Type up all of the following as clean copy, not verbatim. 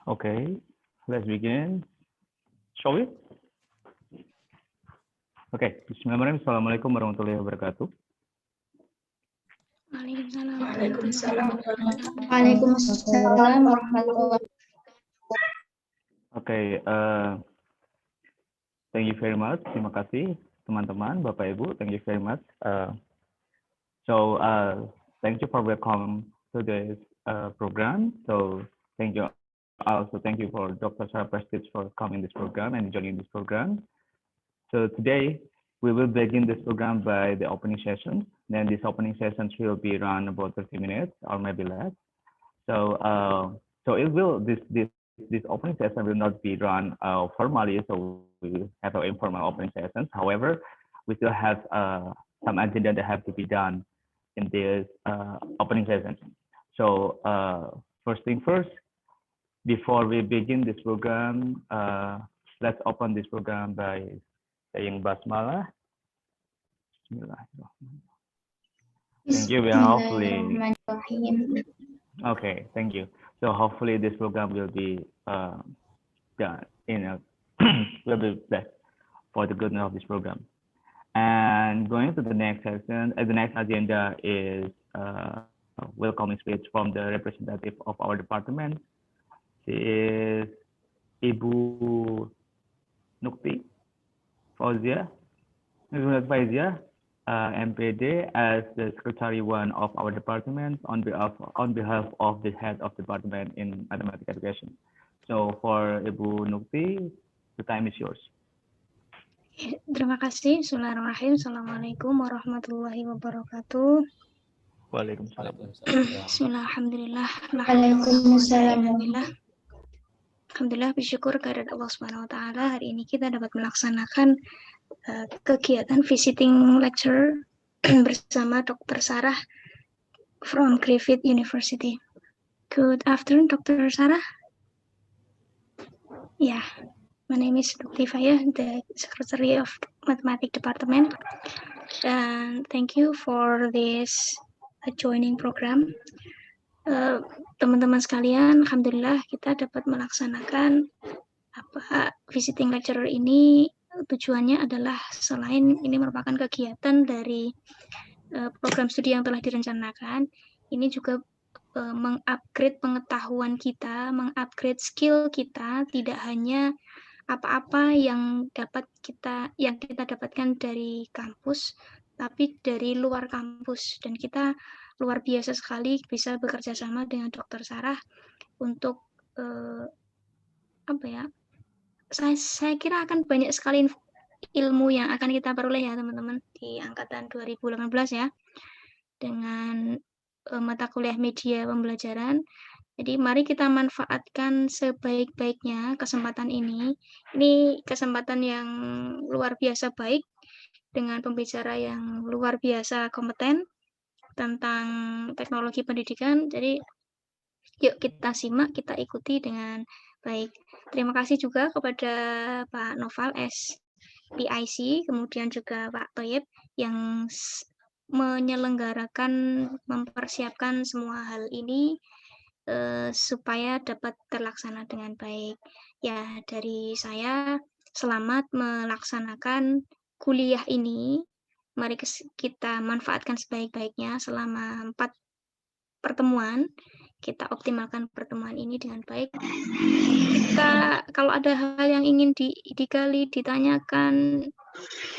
Okay, let's begin. Shall we? Okay, bismillahirrahmanirrahim. Assalamualaikum warahmatullahi wabarakatuh. Waalaikumsalam warahmatullahi wabarakatuh. Okay, thank you very much. Terima kasih teman-teman, Bapak Ibu. Thank you very much. Thank you for welcome to this program. So thank you for Dr. Sarah Prestridge for coming this program and joining this program. So today we will begin this program by the opening session. Then these opening sessions will be run about 30 minutes or maybe less. So this opening session will not be run formally. So we will have an informal opening sessions. However, we still have some agenda that have to be done in this opening session. So first thing first, before we begin this program, let's open this program by saying Basmalah. Thank you. We are hopefully okay. Thank you. So hopefully this program will be done. Will be best for the goodness of this program. And going to the next session, the next agenda is welcoming speech from the representative of our department. She is Ibu Nukti Fauzia, MPD, as the Secretary 1 of our department on behalf of the head of department in mathematics education. So for Ibu Nukti, the time is yours. Terima kasih. Bismillahirrahmanirrahim. Assalamualaikum warahmatullahi wabarakatuh. Waalaikumsalam. Bismillah, alhamdulillah. Waalaikumsalam. Alhamdulillah, bersyukur kehadirat Allah Subhanahu wa taala. Hari ini kita dapat melaksanakan kegiatan visiting lecture bersama Dr. Sarah from Griffith University. Good afternoon, Dr. Sarah. Yeah, my name is Dr. Faya, the Secretary of Mathematics Department. And thank you for this joining program. Teman-teman sekalian, alhamdulillah kita dapat melaksanakan visiting lecturer ini. Tujuannya adalah selain ini merupakan kegiatan dari program studi yang telah direncanakan, ini juga mengupgrade pengetahuan kita, mengupgrade skill kita, tidak hanya apa-apa yang kita dapatkan dari kampus, tapi dari luar kampus. Dan kita luar biasa sekali bisa bekerja sama dengan Dr. Sarah untuk saya kira akan banyak sekali ilmu yang akan kita peroleh ya teman-teman di angkatan 2018 ya, dengan mata kuliah media pembelajaran. Jadi mari kita manfaatkan sebaik-baiknya kesempatan ini. Ini kesempatan yang luar biasa baik dengan pembicara yang luar biasa kompeten tentang teknologi pendidikan. Jadi yuk kita simak, kita ikuti dengan baik. Terima kasih juga kepada Pak Noval SPIC, kemudian juga Pak Toyib yang menyelenggarakan, mempersiapkan semua hal ini supaya dapat terlaksana dengan baik. Ya, dari saya selamat melaksanakan kuliah ini. Mari kita manfaatkan sebaik-baiknya selama 4 pertemuan. Kita optimalkan pertemuan ini dengan baik. Kalau ada hal yang ingin digali, ditanyakan,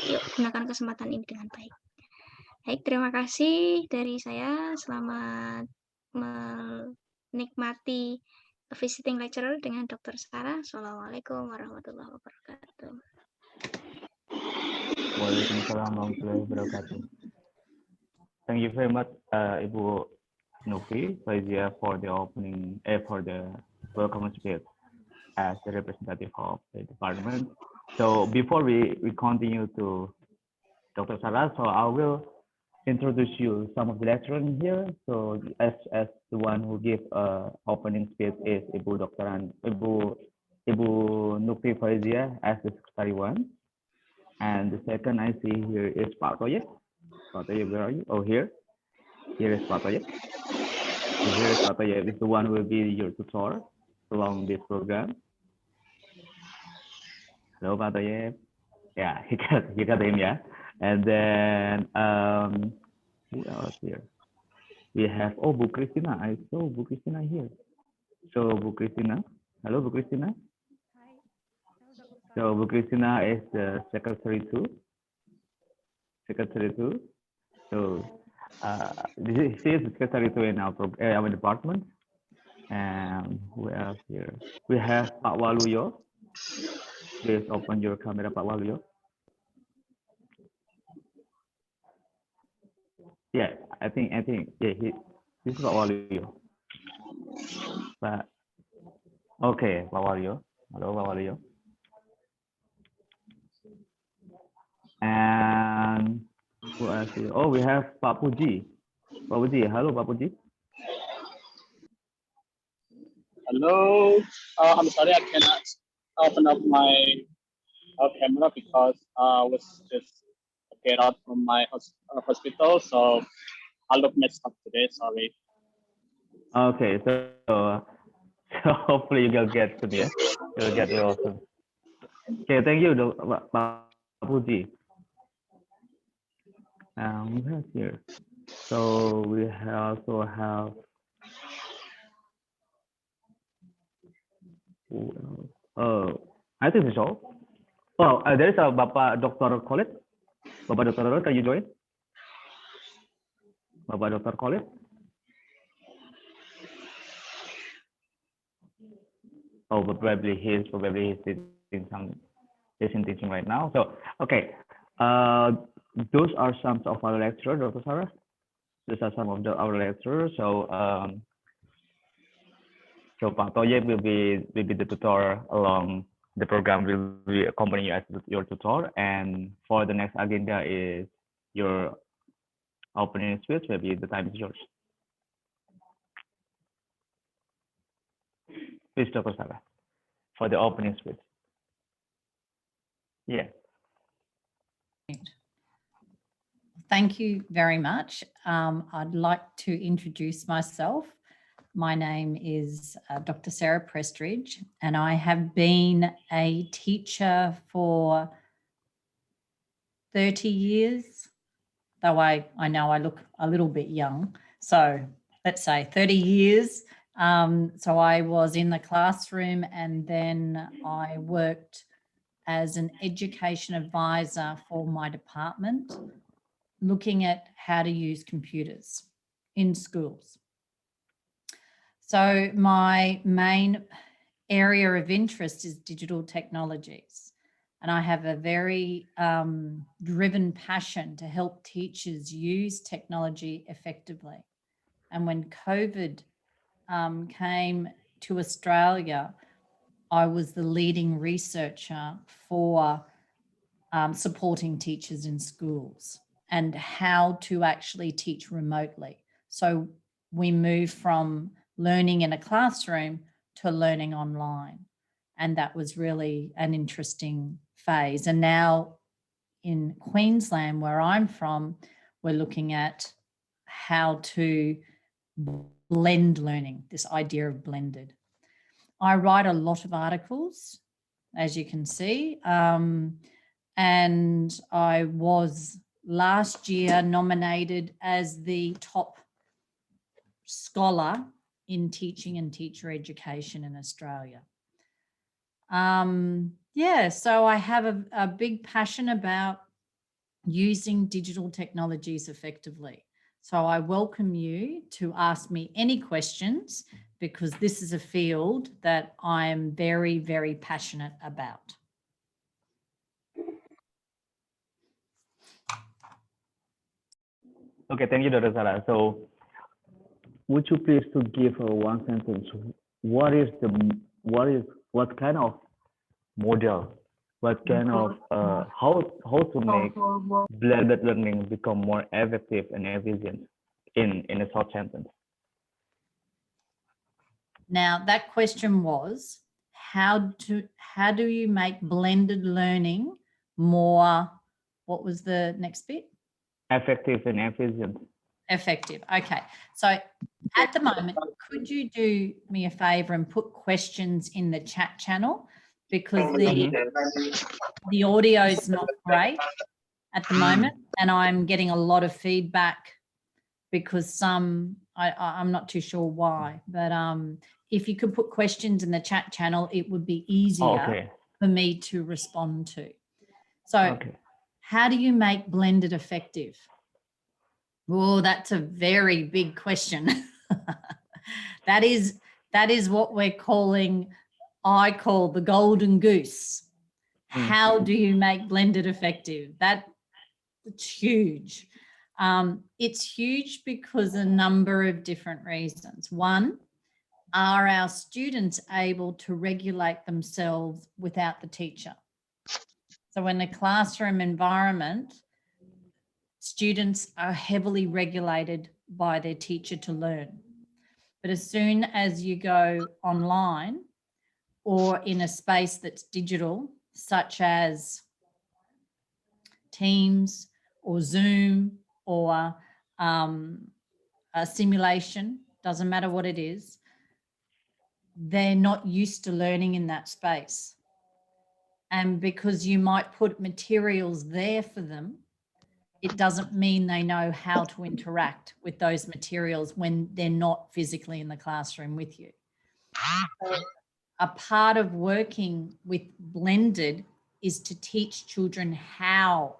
yuk gunakan kesempatan ini dengan baik. Baik, terima kasih dari saya. Selamat menikmati visiting lecturer dengan Dr. Sarah. Assalamualaikum warahmatullahi wabarakatuh. Waalaikumsalam warahmatullahi wabarakatuh. Thank you very much, Ibu Nuki Faizia, for the opening, for the welcome speech as the representative of the department. So before we continue to Dr. Sarah, so I will introduce you some of the lecturers in here. So as the one who give opening speech is Ibu Ibu Nukti Faizia as the secretary one. And the second I see here is Pak Toyek. Pak Toyek, where are you? Oh, here. Here is Pak Toyek. So here is Pak Toyek. Is the one who will be your tutor along this program. Hello, Pak Toyek. Yeah, you got him, yeah. And then who else here? We have Bu Christina. I saw Bu Christina here. So Bu Christina, hello Bu Christina. So Bu Christina is the secretary too. So she is the secretary too in our department. And who else here? We have Pak Waluyo. Please open your camera, Pak Waluyo. Yeah, I think yeah, this is Pak Waluyo. But okay, Pak Waluyo. Hello, Pak Waluyo. And who else here? Oh, we have Pak Puji. Pak Puji, hello, Pak Puji. Hello. I'm sorry I cannot open up my camera because I was just get out from my hospital, so I look messed up today. Sorry. Okay, so hopefully you will get to me. You'll get it also. Okay, thank you, Pak Puji. We have here. So we also have. I think it's all. Oh, there is a Bapak Dr. Khalid. Bapak Dr. Khalid, can you join? Bapak Dr. Khalid. Oh, but probably he's teaching right now. So okay, those are some of our lecturers, Dr. Sarah. These are some of our lecturers. So so Pak Toye will be the tutor along the program. Will be accompany you as your tutor, and for the next agenda is your opening speech. Maybe the time is yours. Please, Dr. Sarah, for the opening speech. Yeah. Thank you very much. I'd like to introduce myself. My name is Dr. Sarah Prestridge, and I have been a teacher for 30 years, though I know I look a little bit young. So let's say 30 years. So I was in the classroom, and then I worked as an education advisor for my department, looking at how to use computers in schools. So my main area of interest is digital technologies, and I have a very driven passion to help teachers use technology effectively. And when COVID came to Australia, I was the leading researcher for supporting teachers in schools and how to actually teach remotely. So we moved from learning in a classroom to learning online. And that was really an interesting phase. And now in Queensland, where I'm from, we're looking at how to blend learning, this idea of blended. I write a lot of articles, as you can see, and I was last year nominated as the top scholar in teaching and teacher education in Australia. Yeah, so I have a big passion about using digital technologies effectively. So I welcome you to ask me any questions, because this is a field that I am very, very passionate about. Okay, thank you, Dr. Sarah. So would you please to give one sentence what kind of model, what kind of how to make blended learning become more effective and efficient in a short sentence? Now that question was, how do you make blended learning more, what was the next bit? Effective and efficient. Effective. Okay. So at the moment, could you do me a favor and put questions in the chat channel, because the audio is not great at the moment, and I'm getting a lot of feedback because I'm not too sure why, but if you could put questions in the chat channel, it would be easier for me to respond to. So how do you make blended effective? Oh, that's a very big question. That is what we're calling, I call the golden goose. How do you make blended effective? It's huge. It's huge because a number of different reasons. One, are our students able to regulate themselves without the teacher? So in a classroom environment, students are heavily regulated by their teacher to learn. But as soon as you go online or in a space that's digital, such as Teams or Zoom or a simulation, doesn't matter what it is, they're not used to learning in that space. And because you might put materials there for them, it doesn't mean they know how to interact with those materials when they're not physically in the classroom with you. So a part of working with blended is to teach children how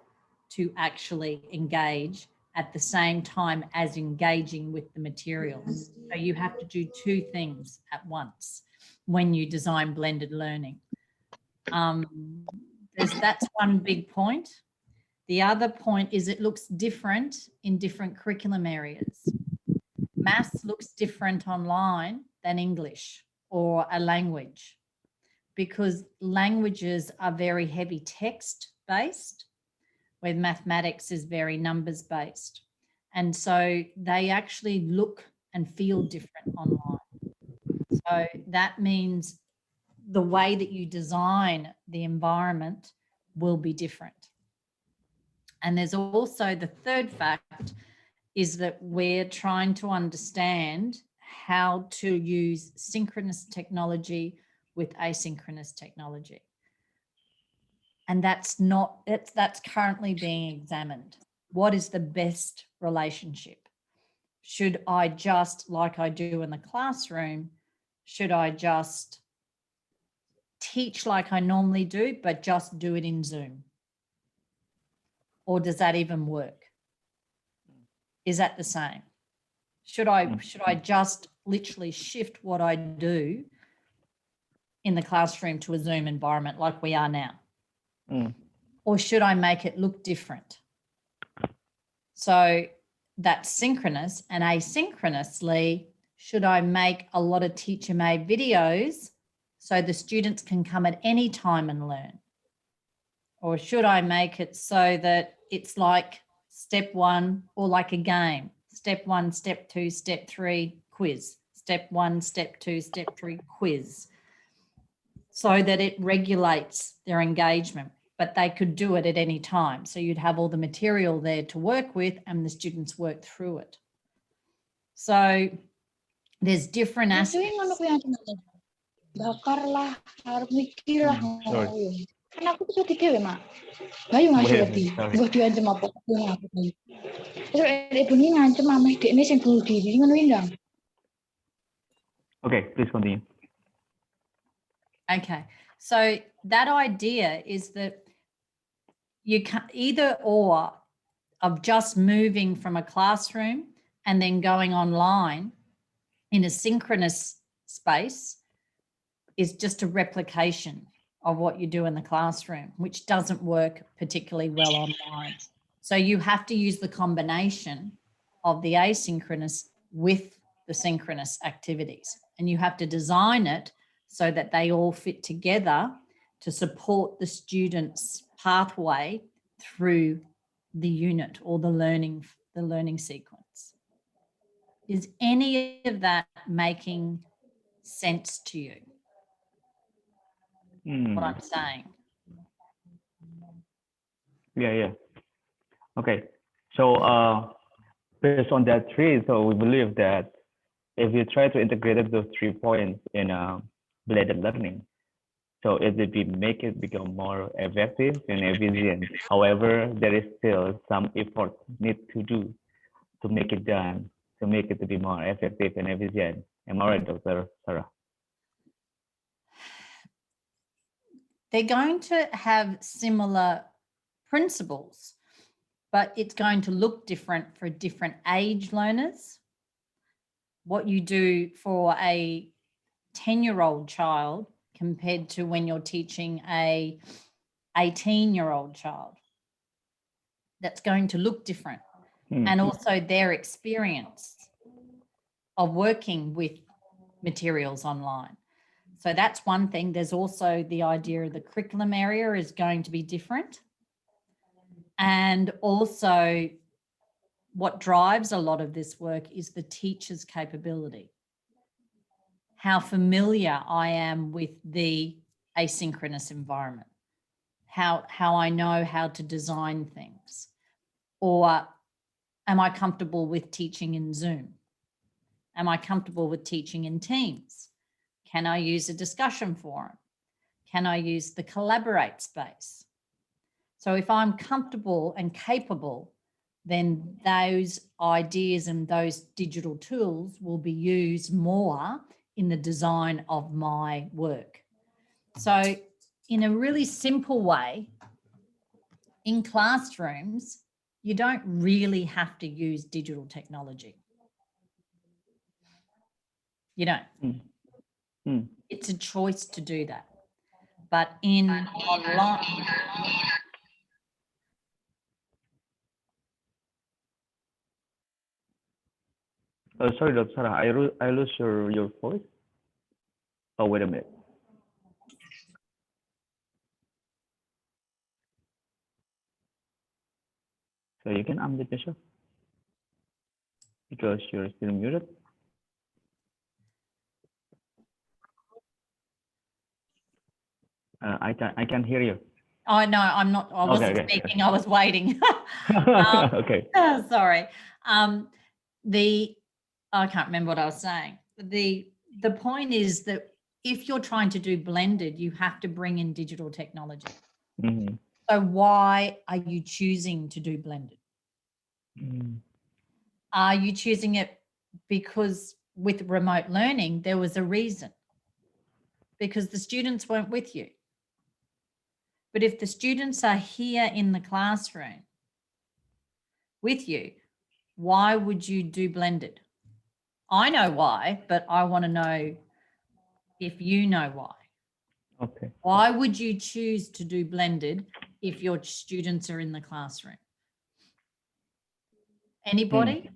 to actually engage at the same time as engaging with the materials. So you have to do two things at once when you design blended learning. That's one big point. The other point is it looks different in different curriculum areas. Maths looks different online than English or a language, because languages are very heavy text based, where mathematics is very numbers based. And so they actually look and feel different online. So that means the way that you design the environment will be different. And there's also the third fact is that we're trying to understand how to use synchronous technology with asynchronous technology. And that's currently being examined. What is the best relationship? Should I just, like I do in the classroom, should I just teach like I normally do, but just do it in Zoom? Or does that even work? Is that the same? Should I just literally shift what I do in the classroom to a Zoom environment like we are now? Or should I make it look different? So that's synchronous, and asynchronously, should I make a lot of teacher-made videos so the students can come at any time and learn? Or should I make it so that it's like step one, or like a game, step 1, step 2, step 3, quiz, step 1, step 2, step 3, quiz, so that it regulates their engagement, but they could do it at any time. So you'd have all the material there to work with and the students work through it. So there's different aspects. Bakar lah, harus mikir lah. Kan aku tuh dewe mak. Bayu ngasih wedi. Mbah diancem apa? Terus ibu ini ngancem ameh dekne sing bunuh diri ngono ndang. Okay, please continue. Okay, so that idea is that you can either or of just moving from a classroom and then going online in a synchronous space is just a replication of what you do in the classroom, which doesn't work particularly well online. So you have to use the combination of the asynchronous with the synchronous activities. and you have to design it so that they all fit together to support the student's pathway through the unit or the learning sequence. Is any of that making sense to you? What I'm saying? Yeah. Okay. So based on that three, so we believe that if you try to integrate those 3 points in blended learning, so it will make it become more effective and efficient. However, there is still some effort need to do to make it done, to make it to be more effective and efficient. Am I right, Dr. Sarah? They're going to have similar principles, but it's going to look different for different age learners. What you do for a 10-year-old child compared to when you're teaching a 18-year-old child. That's going to look different. And also their experience of working with materials online. So that's one thing. There's also the idea of the curriculum area is going to be different. And also what drives a lot of this work is the teacher's capability. How familiar I am with the asynchronous environment. How I know how to design things. Or am I comfortable with teaching in Zoom? Am I comfortable with teaching in Teams? Can I use a discussion forum? Can I use the collaborate space? So if I'm comfortable and capable, then those ideas and those digital tools will be used more in the design of my work. So in a really simple way, in classrooms, you don't really have to use digital technology. You don't. It's a choice to do that. But in online... Oh, sorry, Dr. Sarah, I lose your voice. Oh, wait a minute. So you can unmute yourself because you're still muted. I can hear you. Oh, no, I'm not. I wasn't speaking. I was waiting. Okay. Sorry. I can't remember what I was saying. The point is that if you're trying to do blended, you have to bring in digital technology. So why are you choosing to do blended? Are you choosing it because with remote learning, there was a reason? Because the students weren't with you. But if the students are here in the classroom with you, why would you do blended? I know why, but I want to know if you know why. Okay. Why would you choose to do blended if your students are in the classroom? Anybody?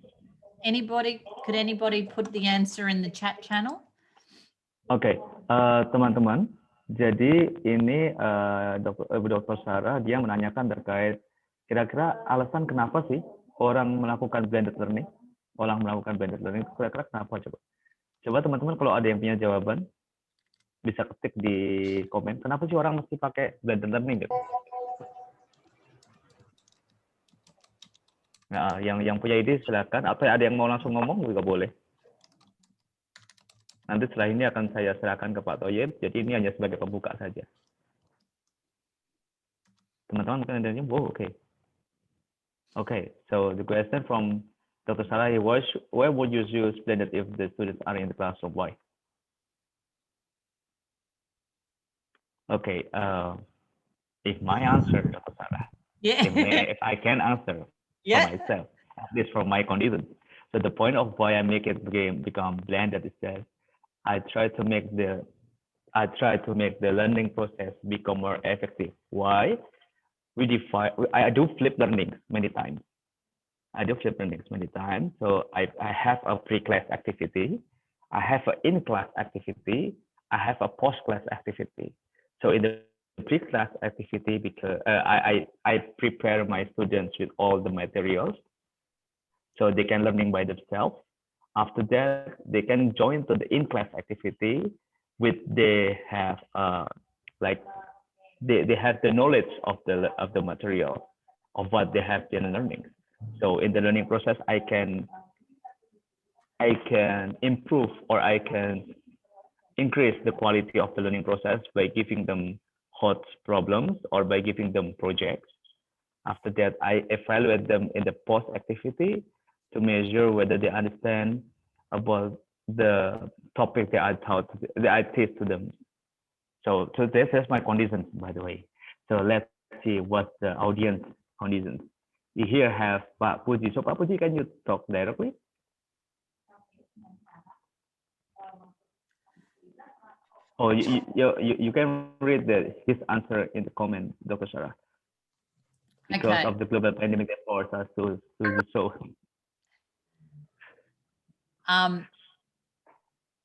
Anybody? Could anybody put the answer in the chat channel? Oke, teman-teman. Jadi ini Dr. Sarah dia menanyakan terkait kira-kira alasan kenapa sih orang melakukan blended learning, itu kira-kira kenapa coba? Coba teman-teman kalau ada yang punya jawaban bisa ketik di komen. Kenapa sih orang mesti pakai blended learning gitu? Nah, yang punya ide silakan. Atau ada yang mau langsung ngomong juga boleh. Nanti setelah ini akan saya serahkan ke Pak Toyib. Jadi ini hanya sebagai pembuka saja. Teman-teman mungkin ada yang, oh, okay. Okay, so the question from Dr. Sarah was, where would you use blended if the students are in the classroom? Why? Okay, if my answer, Dr. Sarah, if I can answer for myself, at least from my condition. So the point of why I make it become blended is that I try to make the learning process become more effective. Why? I do flip learning many times. So I have a pre-class activity. I have an in-class activity, I have a post-class activity. So in the pre-class activity, because I prepare my students with all the materials, so they can learning by themselves. After that, they can join to the in-class activity, with they have like they have the knowledge of the material of what they have been learning. So in the learning process, I can improve, or I can increase the quality of the learning process by giving them hot problems or by giving them projects. After that, I evaluate them in the post activity to measure whether they understand about the topic that I teach to them. So this is my conditions, by the way. So let's see what the audience conditions. We here have Pak Puji. So Pak Puji, can you talk directly? Oh, you can read his answer in the comment, Dr. Sarah. Because of the global pandemic that forced us to do so.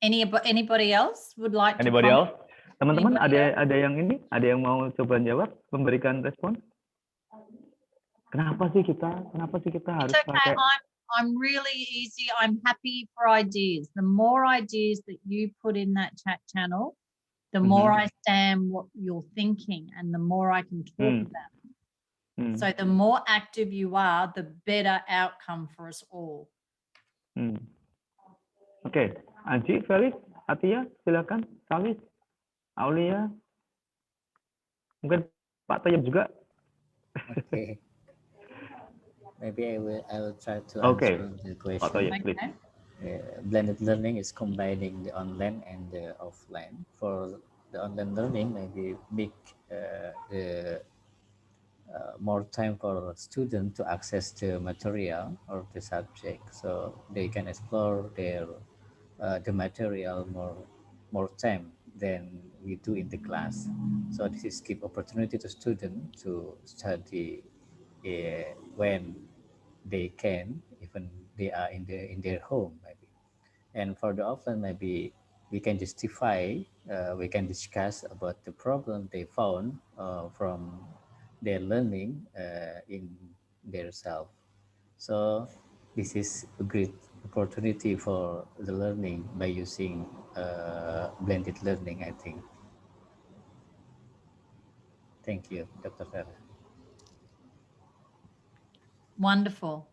Anybody else would like to Anybody else? comment? Teman-teman, Anybody ada yang ini? Ada yang mau coba jawab, memberikan respon? Kenapa sih kita harus It's okay. pakai? I'm really easy. I'm happy for ideas. The more ideas that you put in that chat channel, the more I understand what you're thinking, and the more I can talk about it. So the more active you are, the better outcome for us all. Oke, Anji, Felix, Atia, silakan. Salis, Aulia, mungkin Pak Tayyib juga. Okay. Maybe I will try to answer the question. Pak Tayyib, please. Blended learning is combining the online and the offline. For the online learning, maybe make the more time for students to access the material or the subject, so they can explore their the material more time than we do in the class. So this is give opportunity to students to study when they can, even they are in their home maybe. And for the offline, maybe we can justify, we can discuss about the problem they found from their learning in their self. So this is a great opportunity for the learning by using blended learning, I think. Thank you, Dr. Sarah. Wonderful.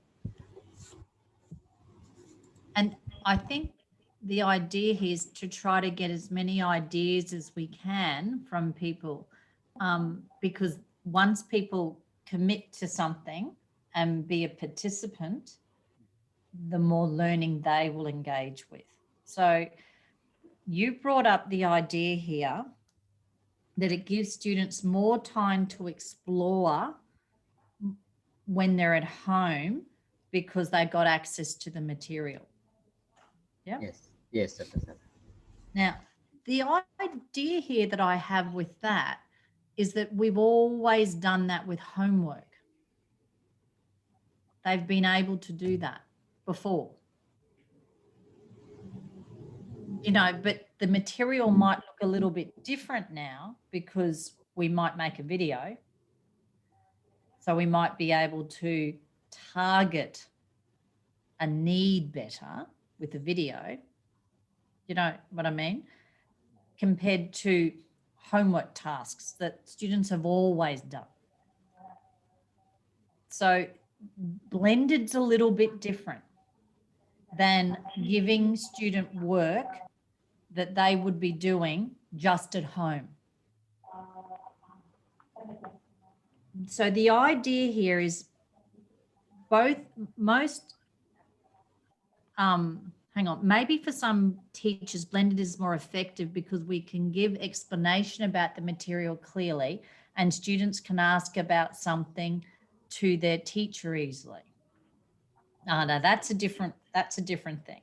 And I think the idea here is to try to get as many ideas as we can from people, because once people commit to something and be a participant, the more learning they will engage with. So you brought up the idea here that it gives students more time to explore when they're at home because they got access to the material. Yeah. Yes, Dr. Sarah. Now, the idea here that I have with that is that we've always done that with homework. They've been able to do that before. You know, but the material might look a little bit different now because we might make a video. So we might be able to target a need better with a video. You know what I mean? Compared to homework tasks that students have always done. So blended's a little bit different than giving student work that they would be doing just at home. So the idea here is maybe for some teachers, blended is more effective because we can give explanation about the material clearly and students can ask about something to their teacher easily. No, that's a different thing.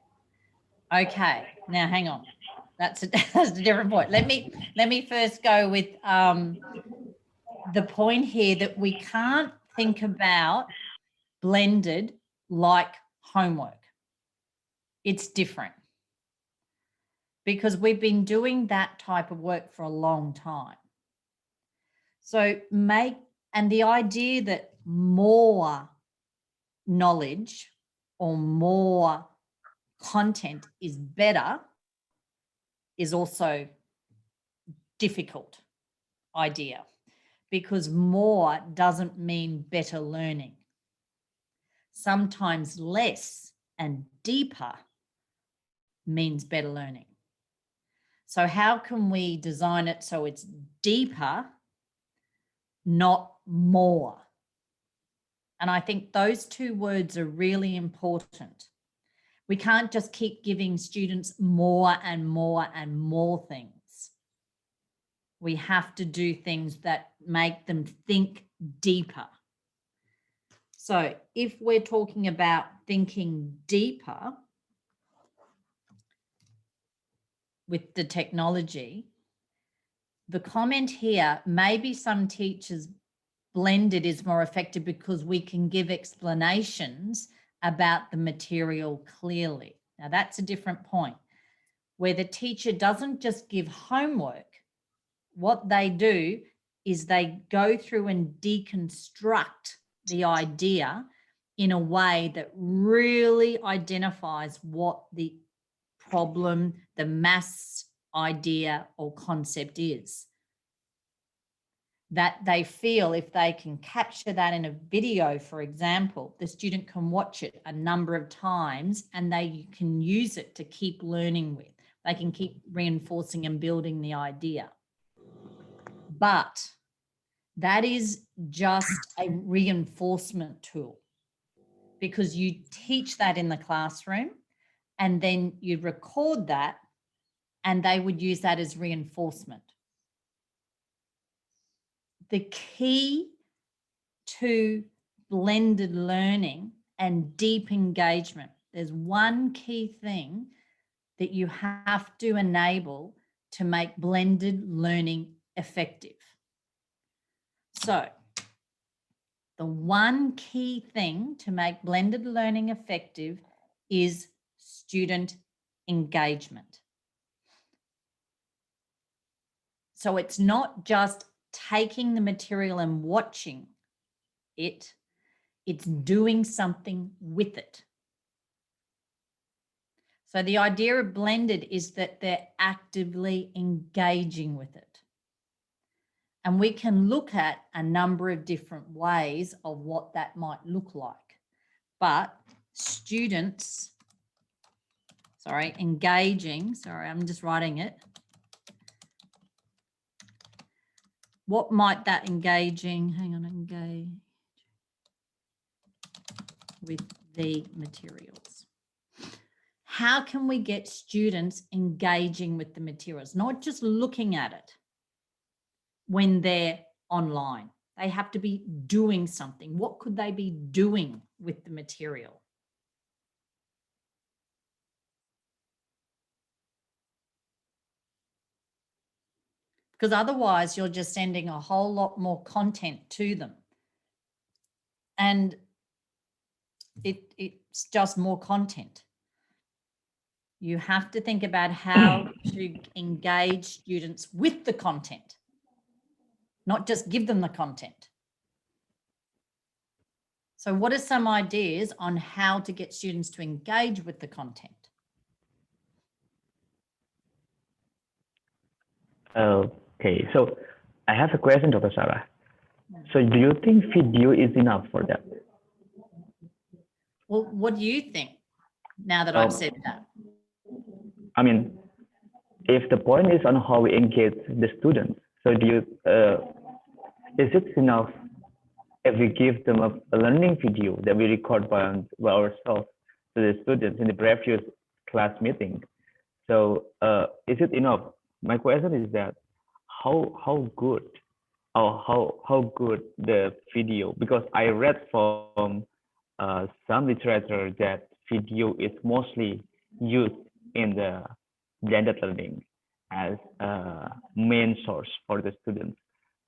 Okay, now hang on. That's a different point. Let me first go with the point here that we can't think about blended like homework. It's different. because we've been doing that type of work for a long time. So and the idea that more knowledge or more content is better is also difficult idea, because more doesn't mean better learning. Sometimes less and deeper means better learning. So how can we design it so it's deeper, not more? And I think those two words are really important. We can't just keep giving students more and more and more things. We have to do things that make them think deeper. So if we're talking about thinking deeper with the technology, the comment here, maybe some teachers blended is more effective because we can give explanations about the material clearly. Now that's a different point, where the teacher doesn't just give homework. What they do is they go through and deconstruct the idea in a way that really identifies what the problem, the maths idea or concept is. That they feel if they can capture that in a video, for example, the student can watch it a number of times and they can use it to keep learning with. They can keep reinforcing and building the idea. But that is just a reinforcement tool, because you teach that in the classroom and then you record that and they would use that as reinforcement. The key to blended learning and deep engagement, there's one key thing that you have to enable to make blended learning effective. So the one key thing to make blended learning effective is student engagement. So it's not just taking the material and watching it, it's doing something with it. So the idea of blended is that they're actively engaging with it. And we can look at a number of different ways of what that might look like. But students, engaging, I'm just writing it. What might that engage with the materials? How can we get students engaging with the materials, not just looking at it when they're online? They have to be doing something. What could they be doing with the material? Because otherwise you're just sending a whole lot more content to them. And it's just more content. You have to think about how to engage students with the content, not just give them the content. So what are some ideas on how to get students to engage with the content? Okay, so I have a question, Dr. Sarah. So do you think video is enough for that? Well, what do you think now that I've said that? I mean, if the point is on how we engage the students, so do you, is it enough if we give them a learning video that we record by ourselves to the students in the previous class meeting? So is it enough? My question is that how good or how good the video, because I read from some literature that video is mostly used in the blended learning as a main source for the students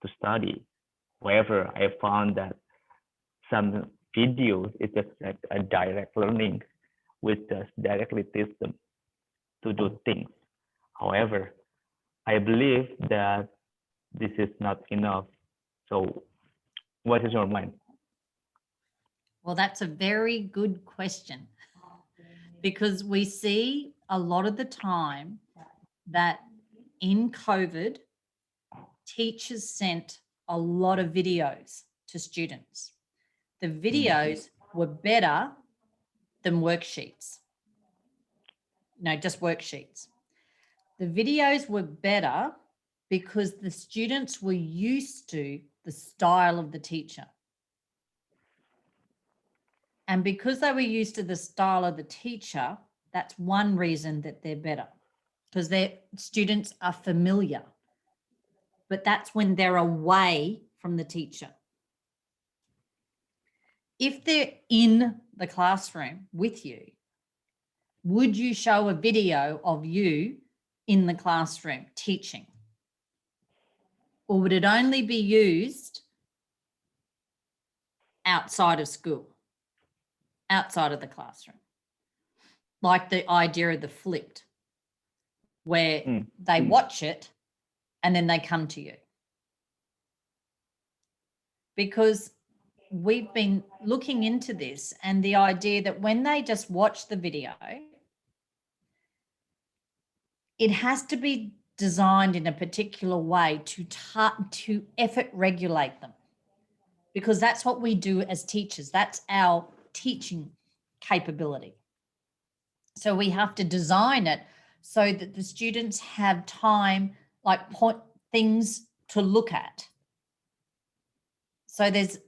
to study. However, I found that some videos is just like a direct learning, which just directly teach them to do things. However, I believe that this is not enough. So what is your mind? Well, that's a very good question, because we see a lot of the time that in COVID, teachers sent a lot of videos to students. The videos were better than worksheets. No, just worksheets. The videos were better because the students were used to the style of the teacher. And because they were used to the style of the teacher, that's one reason that they're better, because their students are familiar. But that's when they're away from the teacher. If they're in the classroom with you, would you show a video of you in the classroom teaching? Or would it only be used outside of school, outside of the classroom? Like the idea of the flipped, where they watch it and then they come to you. Because we've been looking into this, and the idea that when they just watch the video, it has to be designed in a particular way to effort regulate them, because that's what we do as teachers. That's our teaching capability. So we have to design it so that the students have time, like point things to look at. So there's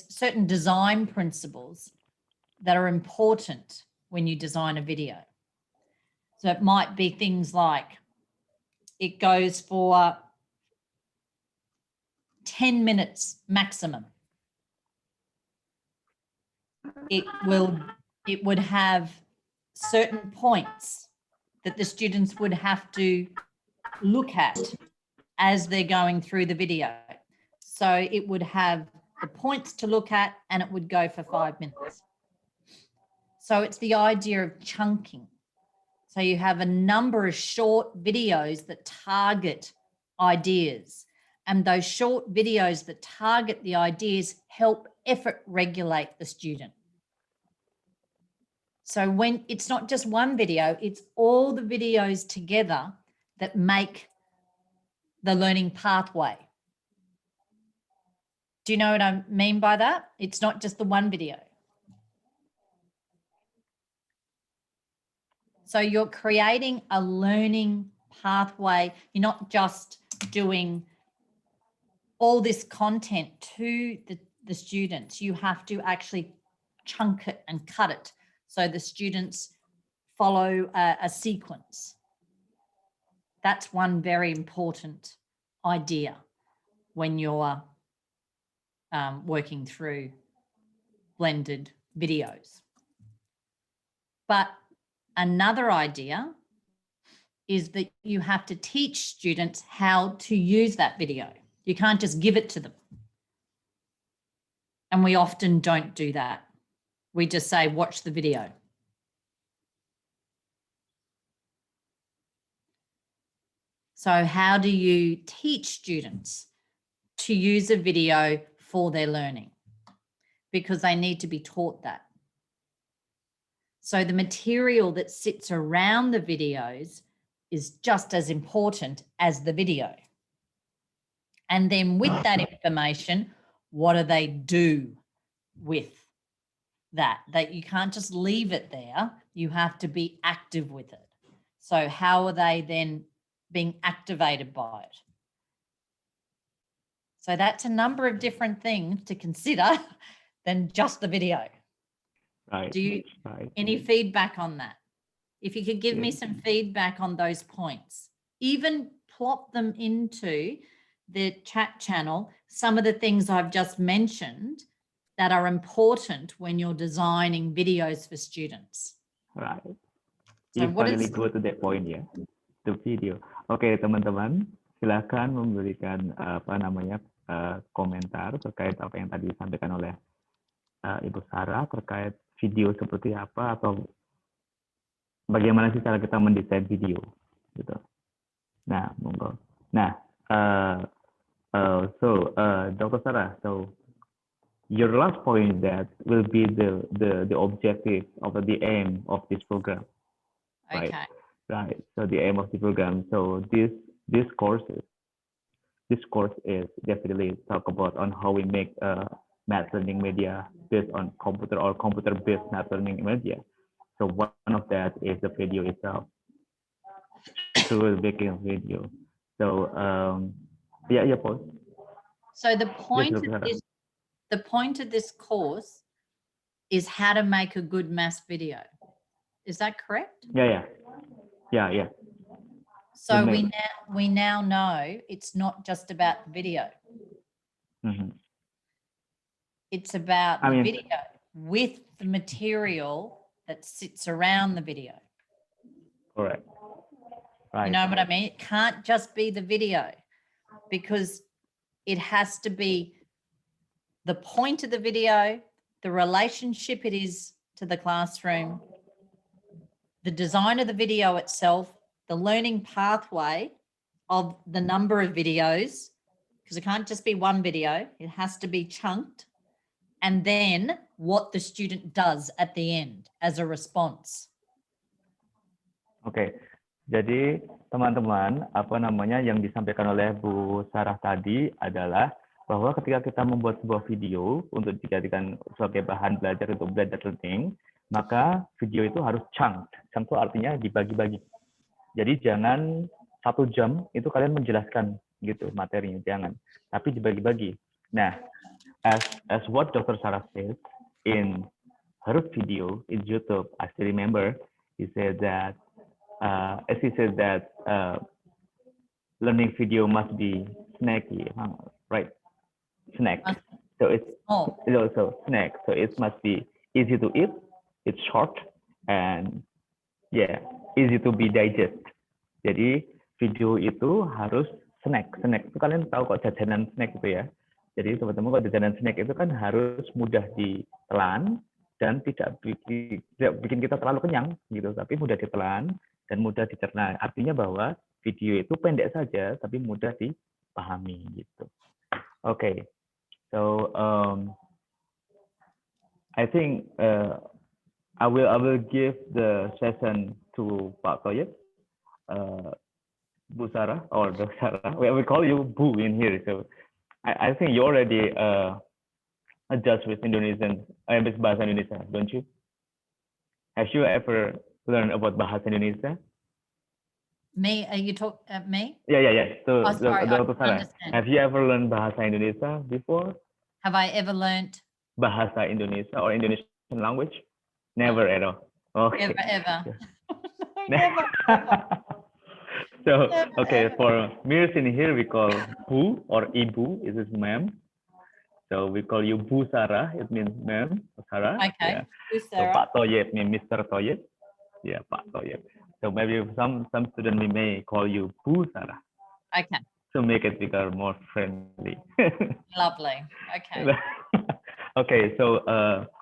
certain design principles that are important when you design a video. So it might be things like it goes for 10 minutes maximum. It would have certain points that the students would have to look at as they're going through the video. So it would have the points to look at, and it would go for 5 minutes. So it's the idea of chunking. So you have a number of short videos that target ideas, and those short videos that target the ideas help effort regulate the student. So when it's not just one video, it's all the videos together that make the learning pathway. Do you know what I mean by that? It's not just the one video. So you're creating a learning pathway. You're not just doing all this content to the students. You have to actually chunk it and cut it so the students follow a sequence. That's one very important idea when you're working through blended videos. But another idea is that you have to teach students how to use that video. You can't just give it to them. And we often don't do that. We just say, watch the video. So how do you teach students to use a video for their learning? Because they need to be taught that. So the material that sits around the videos is just as important as the video. And then with that information, what do they do with that? That you can't just leave it there. You have to be active with it. So how are they then being activated by it? So that's a number of different things to consider than just the video. Right. Do you right. any feedback on that? If you could give me some feedback on those points, even plop them into the chat channel, some of the things I've just mentioned that are important when you're designing videos for students. Right. So You what finally is go to that point ya, the video. Oke, teman-teman, silakan memberikan komentar terkait apa yang tadi disampaikan oleh Ibu Sarah terkait video seperti apa atau bagaimana sih cara kita mendesain video gitu. Nah, monggo. Nah, Dr. Sarah, so your last point that will be the objective of the aim of this program, right? Okay. Right. So the aim of the program. So this course is definitely talk about on how we make math learning media based on computer or computer-based math learning media. So one of that is the video itself. So we're making a video. So yeah, Paul. So the Yes, point Dr. of Sarah. the point of this course is how to make a good math video. Is that correct? Yeah. So Good we now know it's not just about the video. Mhm. It's about I the mean, video with the material that sits around the video. correct. Right. You know what I mean? It can't just be the video because it has to be the point of the video, the relationship it is to the classroom, the design of the video itself, the learning pathway of the number of videos, because it can't just be one video, it has to be chunked, and then what the student does at the end as a response. Oke, jadi teman-teman, apa namanya yang disampaikan oleh Bu Sarah tadi adalah bahwa ketika kita membuat sebuah video untuk dijadikan sebagai bahan belajar untuk blended learning, maka video itu harus chunked. Chunk itu artinya dibagi-bagi. Jadi jangan 1 jam itu kalian menjelaskan gitu materinya, jangan. Tapi dibagi-bagi. Nah, as what Dr. Sarah said in her video in YouTube, I still remember, he said that as he said that learning video must be snacky, right? Snack. So it's also snack. So it must be easy to eat. It's short and yeah, easy to be digest. Jadi video itu harus snack. Snack itu kalian tahu kok jajanan snack itu ya. Jadi teman-teman kok jajanan snack itu kan harus mudah ditelan dan tidak bikin kita terlalu kenyang gitu, tapi mudah ditelan dan mudah dicerna. Artinya bahwa video itu pendek saja tapi mudah dipahami gitu. Okay, so I think I will give the session to Pak Toyib, Bu Sarah or Dr. Sarah. We call you Bu in here, so I think you already adjust with Indonesian, with bahasa Indonesia, don't you? Have you ever learned about bahasa Indonesia? Me? Are you talking me? Yeah. So, Oh, sorry, Dr. Sarah, understand. have you ever learned bahasa Indonesia before? Have I ever learnt? Bahasa Indonesia or Indonesian language? Never at all. Okay. Ever. Never. So, okay, for Mirs in here, we call Bu or Ibu, is his ma'am. So we call you Bu Sarah, it means ma'am, Sarah. Okay, Yeah. Bu So Sarah. Pak Toyib means Mr. Toyib. Yeah, Pak Toyib. So maybe some student we may call you Bu Sarah Okay, to make it bigger, more friendly. lovely. Okay. Okay, so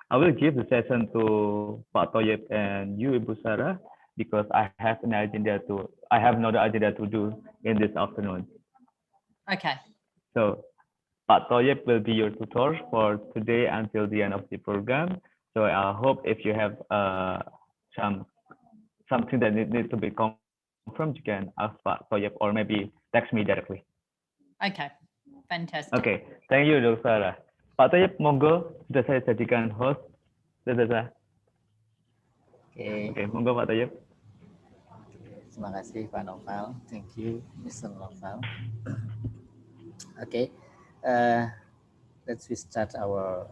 I will give the session to Pak Toyib and you, Ibu Sarah, because I have another agenda to do in this afternoon. Okay. So Pak Toyib will be your tutor for today until the end of the program. So I hope if you have something that needs to be confirmed, you can ask Pak Toyib or maybe text me directly. Okay. Fantastic. Okay, thank you, Dr. Sarah. Pak Toyib, monggo sudah saya jadikan host. Sudah. Okay, monggo Pak Toyib. Terima kasih Pak Noval. Thank you, Mr. Noval. Okay, let's start our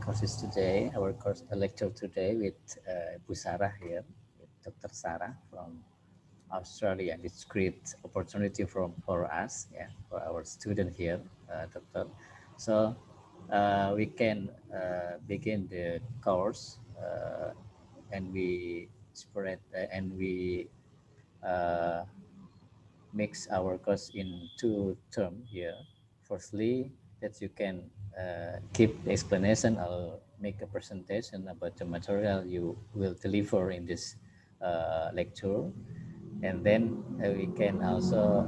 courses today. Our course lecture today with Bu Sarah here, with Dr. Sarah from Australia. It's great opportunity for us, yeah, for our student here, Doctor. So we can begin the course, and we spread and we mix our course in 2 terms here. Firstly, that you can keep the explanation or make a presentation about the material you will deliver in this lecture, and then we can also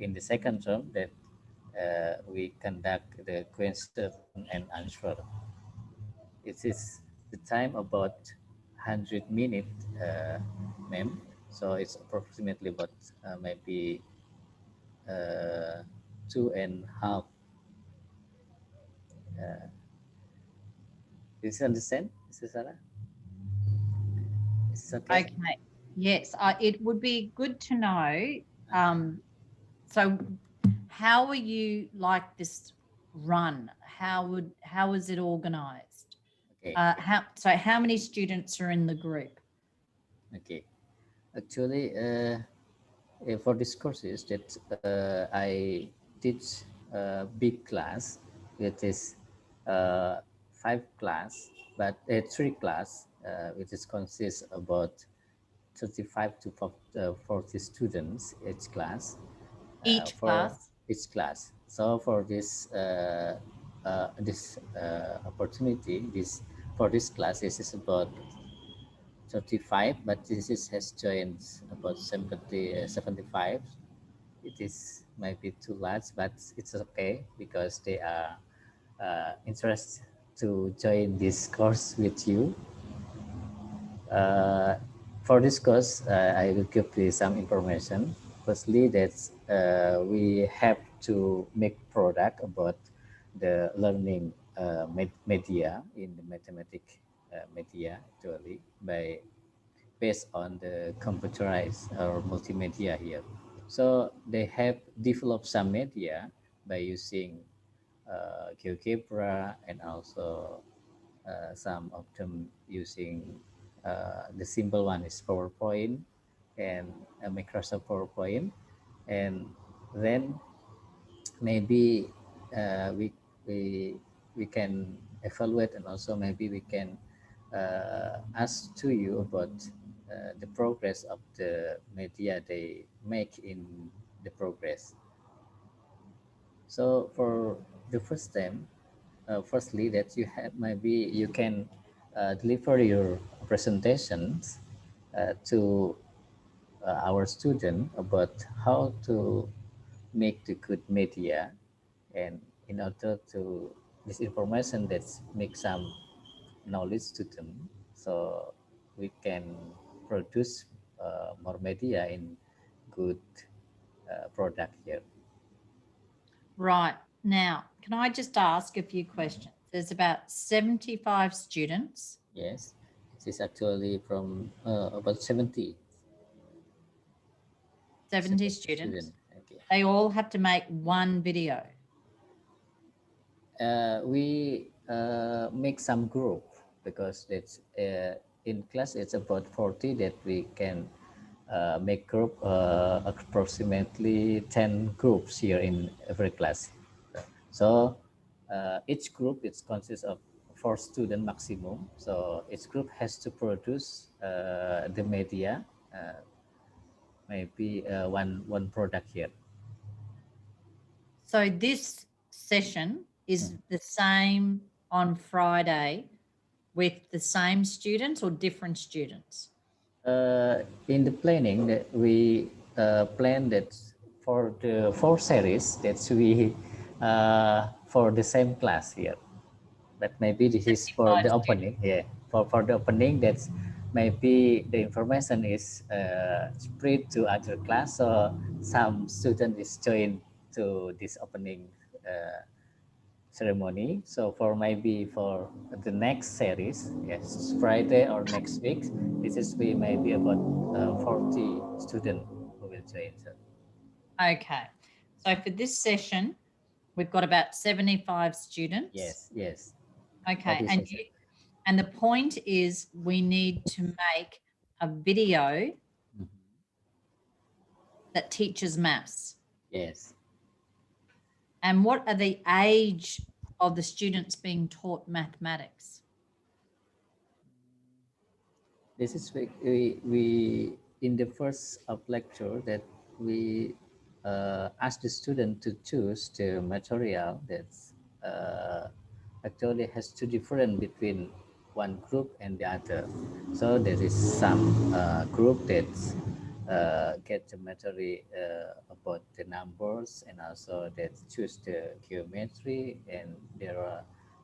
in the second term that we conduct the question and answer. It is the time about 100 minutes, ma'am. So it's approximately about maybe 2.5. Uh, is you understand, Mr. Sarah? Is it okay? Okay. Yes, it would be good to know. So how are you like this run? How is it organized? Okay. How many students are in the group? Okay. Actually, for these courses that I teach big class, it is 5 class, but 3 class, which is consists about 35 to 40 students each class. Each For class? each class. So for this opportunity, for this class, this is about 35, but this is has joined about 75. It is maybe too large, but it's okay because they are interested to join this course with you. Uh, for this course, I will give you some information. Firstly, that we have to make product about the learning media in the mathematic media actually by based on the computerized or multimedia here. So they have developed some media by using GeoGebra and also some of them using the simple one is PowerPoint and Microsoft PowerPoint, and then maybe we we we can evaluate, and also maybe we can ask to you about the progress of the media they make in the progress. So for the first time, firstly that you have, maybe you can deliver your presentations to our student about how to make the good media, and in order to this information that make some knowledge to them, so we can produce more media in good product here. Right. Now, can I just ask a few questions? There's about 75 students. Yes, it is actually from about 70 students. students. Okay. They all have to make one video. We make some group because it's in class it's about 40 that we can make group approximately 10 groups here in every class. So each group it consists of 4 students maximum. So each group has to produce the media, maybe one product here. So this session is the same on Friday with the same students or different students? In the planning that we plan that for the 4 series that we for the same class here, but maybe this is for the opening. Yeah, for the opening, that's maybe the information is spread to other class, so some student is joined to this opening ceremony. So for maybe for the next series, yes, Friday or next week, this is we maybe about 40 students who will join. So. Okay. So for this session, we've got about 75 students. Yes, yes. Okay. And the point is we need to make a video that teaches maths. Yes. And what are the age of the students being taught mathematics? This is we in the first of lecture that we ask the student to choose the material that's actually has two different between one group and the other. So there is some group that get geometry about the numbers, and also that choose the geometry, and there are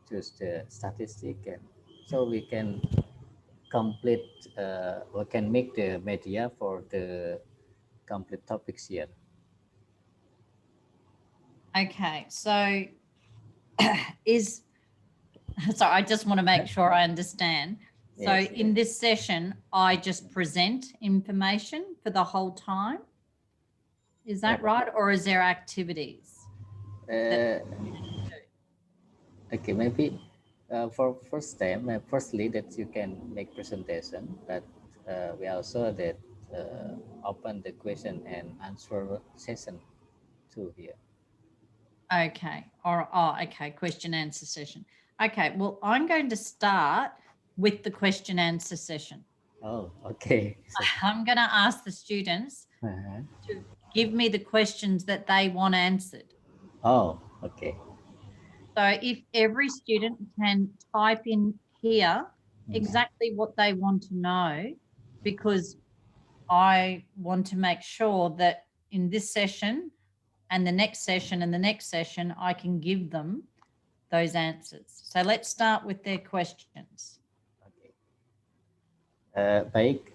choose the statistic, and so we can complete we can make the media for the complete topics here. Okay, so sorry, I just want to make sure I understand. So Yes. in this session, I just present information for the whole time. Is that right? Or is there activities? Okay, maybe for first time, firstly that you can make presentation, but we also that open the question and answer session too here. Okay. Okay. Question answer session. Okay. Well, I'm going to start with the question answer session. Oh, okay. So, I'm going to ask the students to give me the questions that they want answered. oh, okay. So if every student can type in here exactly what they want to know, because I want to make sure that in this session and the next session and the next session, I can give them those answers. So let's start with their questions. Okay. Baik,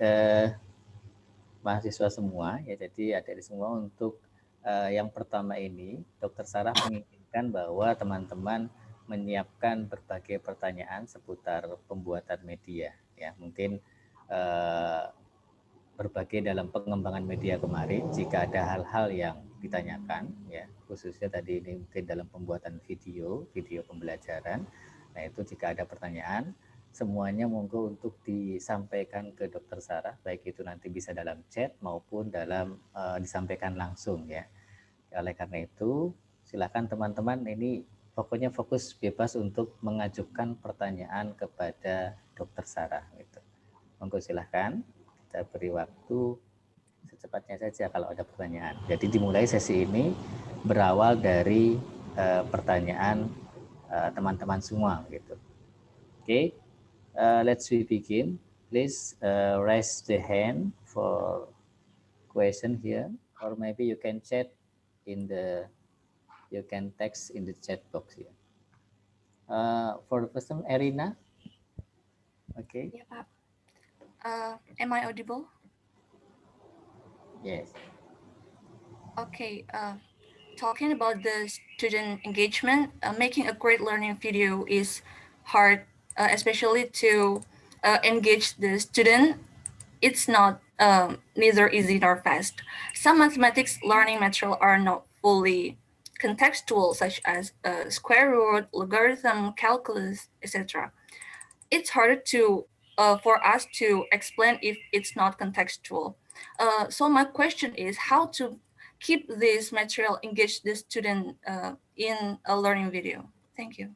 mahasiswa semua ya, jadi adik-adik semua untuk yang pertama ini, Dr. Sarah menginginkan bahwa teman-teman menyiapkan berbagai pertanyaan seputar pembuatan media, ya mungkin berbagai dalam pengembangan media kemarin. Jika ada hal-hal yang ditanyakan, ya khususnya tadi ini mungkin dalam pembuatan video pembelajaran. Nah itu jika ada pertanyaan, semuanya monggo untuk disampaikan ke Dr. Sarah, baik itu nanti bisa dalam chat maupun dalam disampaikan langsung ya. Oleh karena itu, silakan teman-teman ini pokoknya fokus bebas untuk mengajukan pertanyaan kepada Dr. Sarah gitu. Monggo silahkan, kita beri waktu secepatnya saja kalau ada pertanyaan. Jadi dimulai sesi ini berawal dari pertanyaan teman-teman semua gitu. Oke. Let's begin. Please raise the hand for question here, or maybe you can chat in the, you can text in the chat box here. For the first one, Erina. Okay. Yeah, Pak. Am I audible? Yes. Okay. Talking about the student engagement, making a great learning video is hard, especially to engage the student. It's not neither easy nor fast. Some mathematics learning material are not fully contextual, such as square root, logarithm, calculus, etc. It's harder to for us to explain if it's not contextual. So my question is how to keep this material engage the student in a learning video. Thank you.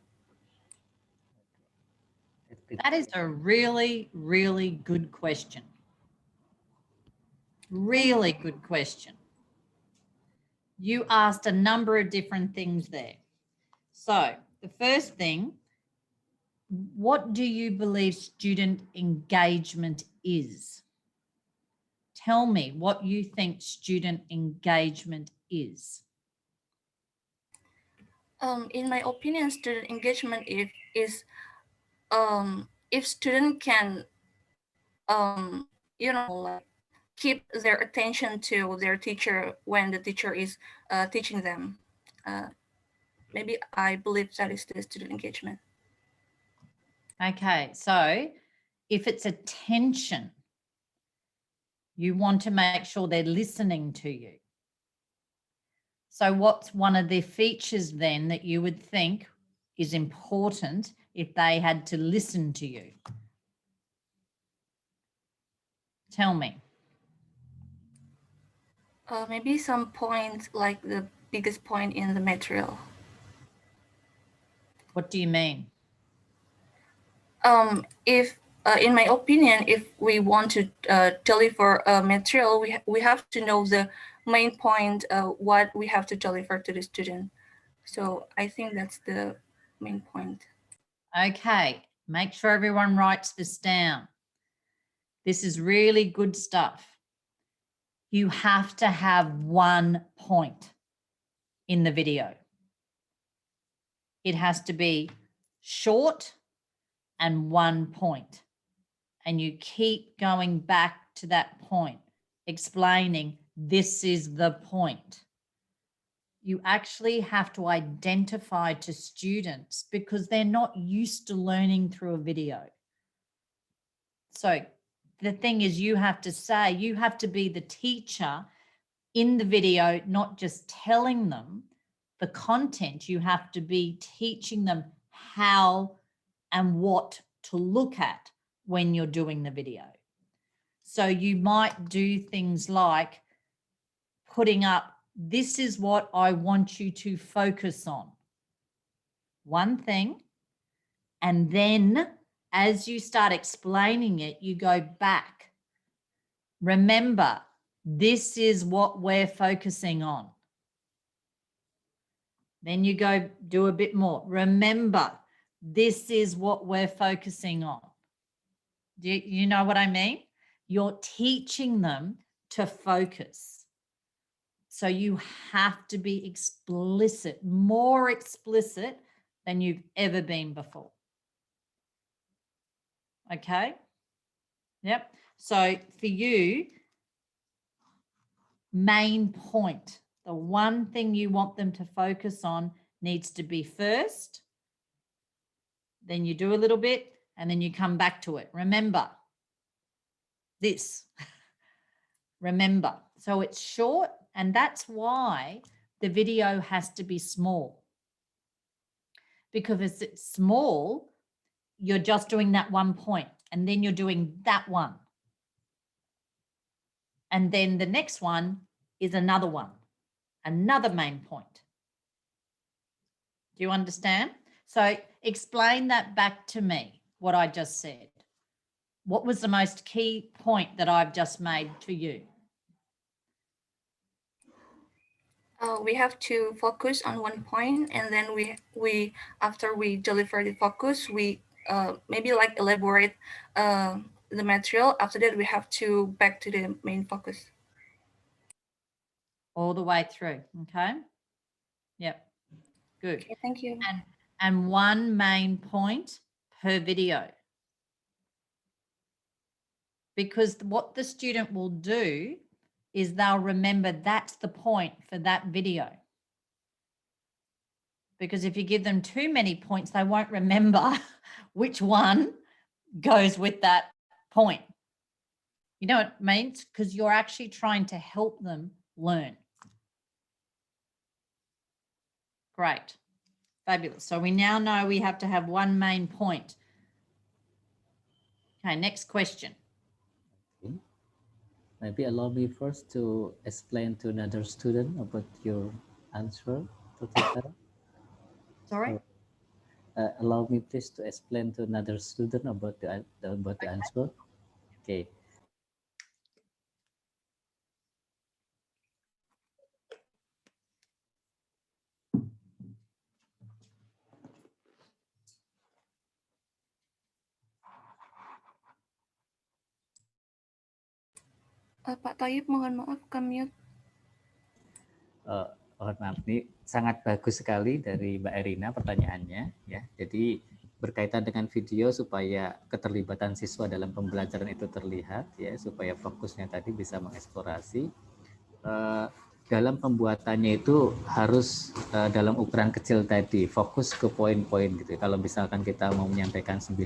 That is a really, really good question. Really good question. You asked a number of different things there. So the first thing, what do you believe student engagement is? Tell me what you think student engagement is. In my opinion, student engagement is if student can like keep their attention to their teacher when the teacher is teaching them. Maybe I believe that is the student engagement. Okay, so if it's attention, you want to make sure they're listening to you. So what's one of the features then that you would think is important if they had to listen to you? Tell me. Maybe some points like the biggest point in the material. What do you mean? If in my opinion, if we want to deliver a material, we have to know the main point, what we have to deliver to the student. So I think that's the main point. Okay, Make sure everyone writes this down. This is really good stuff. You have to have 1 point in the video. It has to be short and 1 point. And you keep going back to that point, explaining this is the point. You actually have to identify to students because they're not used to learning through a video. So the thing is, you have to say, you have to be the teacher in the video, not just telling them the content. You have to be teaching them how and what to look at when you're doing the video. So you might do things like putting up, this is what I want you to focus on. One thing, and then as you start explaining it, you go back. Remember, this is what we're focusing on. Then you go do a bit more. Remember, this is what we're focusing on. Do you know what I mean? You're teaching them to focus. So you have to be explicit, more explicit than you've ever been before. Okay? Yep. So for you, main point, the one thing you want them to focus on needs to be first. Then you do a little bit and then you come back to it. Remember this. Remember. So it's short, and that's why the video has to be small. Because if it's small, you're just doing that 1 point, and then you're doing that one. And then the next one is another one, another main point. Do you understand? So explain that back to me, what I just said. What was the most key point that I've just made to you? We have to focus on 1 point, and then we after we deliver the focus, we maybe like elaborate the material. After that, we have to back to the main focus. All the way through, okay? Yep, good. Okay, thank you. And 1 main point per video. Because what the student will do is they'll remember that's the point for that video. Because if you give them too many points, they won't remember which one goes with that point. You know what it means? Because you're actually trying to help them learn. Great. Fabulous. So we now know we have to have 1 main point. Okay, next question. Okay. Maybe allow me first to explain to another student about your answer, Dr. Sarah. Sorry? So, allow me please to explain to another student about the answer. Okay. Pak Thayyib, mohon maaf, kami mute. Mohon maaf, ini sangat bagus sekali dari Mbak Erina pertanyaannya, ya. Jadi berkaitan dengan video supaya keterlibatan siswa dalam pembelajaran itu terlihat, ya, supaya fokusnya tadi bisa mengeksplorasi. Dalam pembuatannya itu harus dalam ukuran kecil tadi, fokus ke poin-poin gitu. Kalau misalkan kita mau menyampaikan 9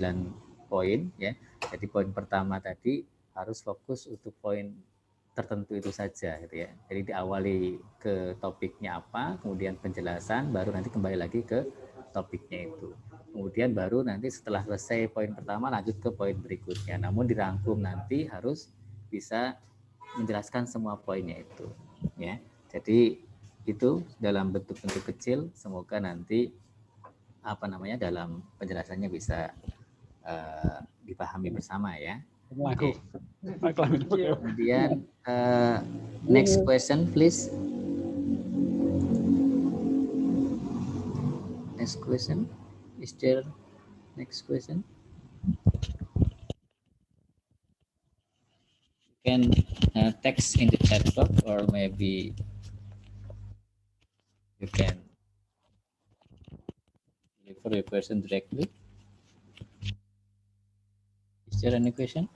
poin, ya, jadi poin pertama tadi harus fokus untuk poin tertentu itu saja, gitu ya. Jadi diawali ke topiknya apa, kemudian penjelasan, baru nanti kembali lagi ke topiknya itu. Kemudian baru nanti setelah selesai poin pertama lanjut ke poin berikutnya. Namun dirangkum nanti harus bisa menjelaskan semua poinnya itu, ya. Jadi itu dalam bentuk-bentuk kecil, semoga nanti dalam penjelasannya bisa dipahami bersama, ya. Oke. Kemudian next question please. Next question. Is there next question? You can text in the chat box, or maybe you can refer your question directly. Is there any question?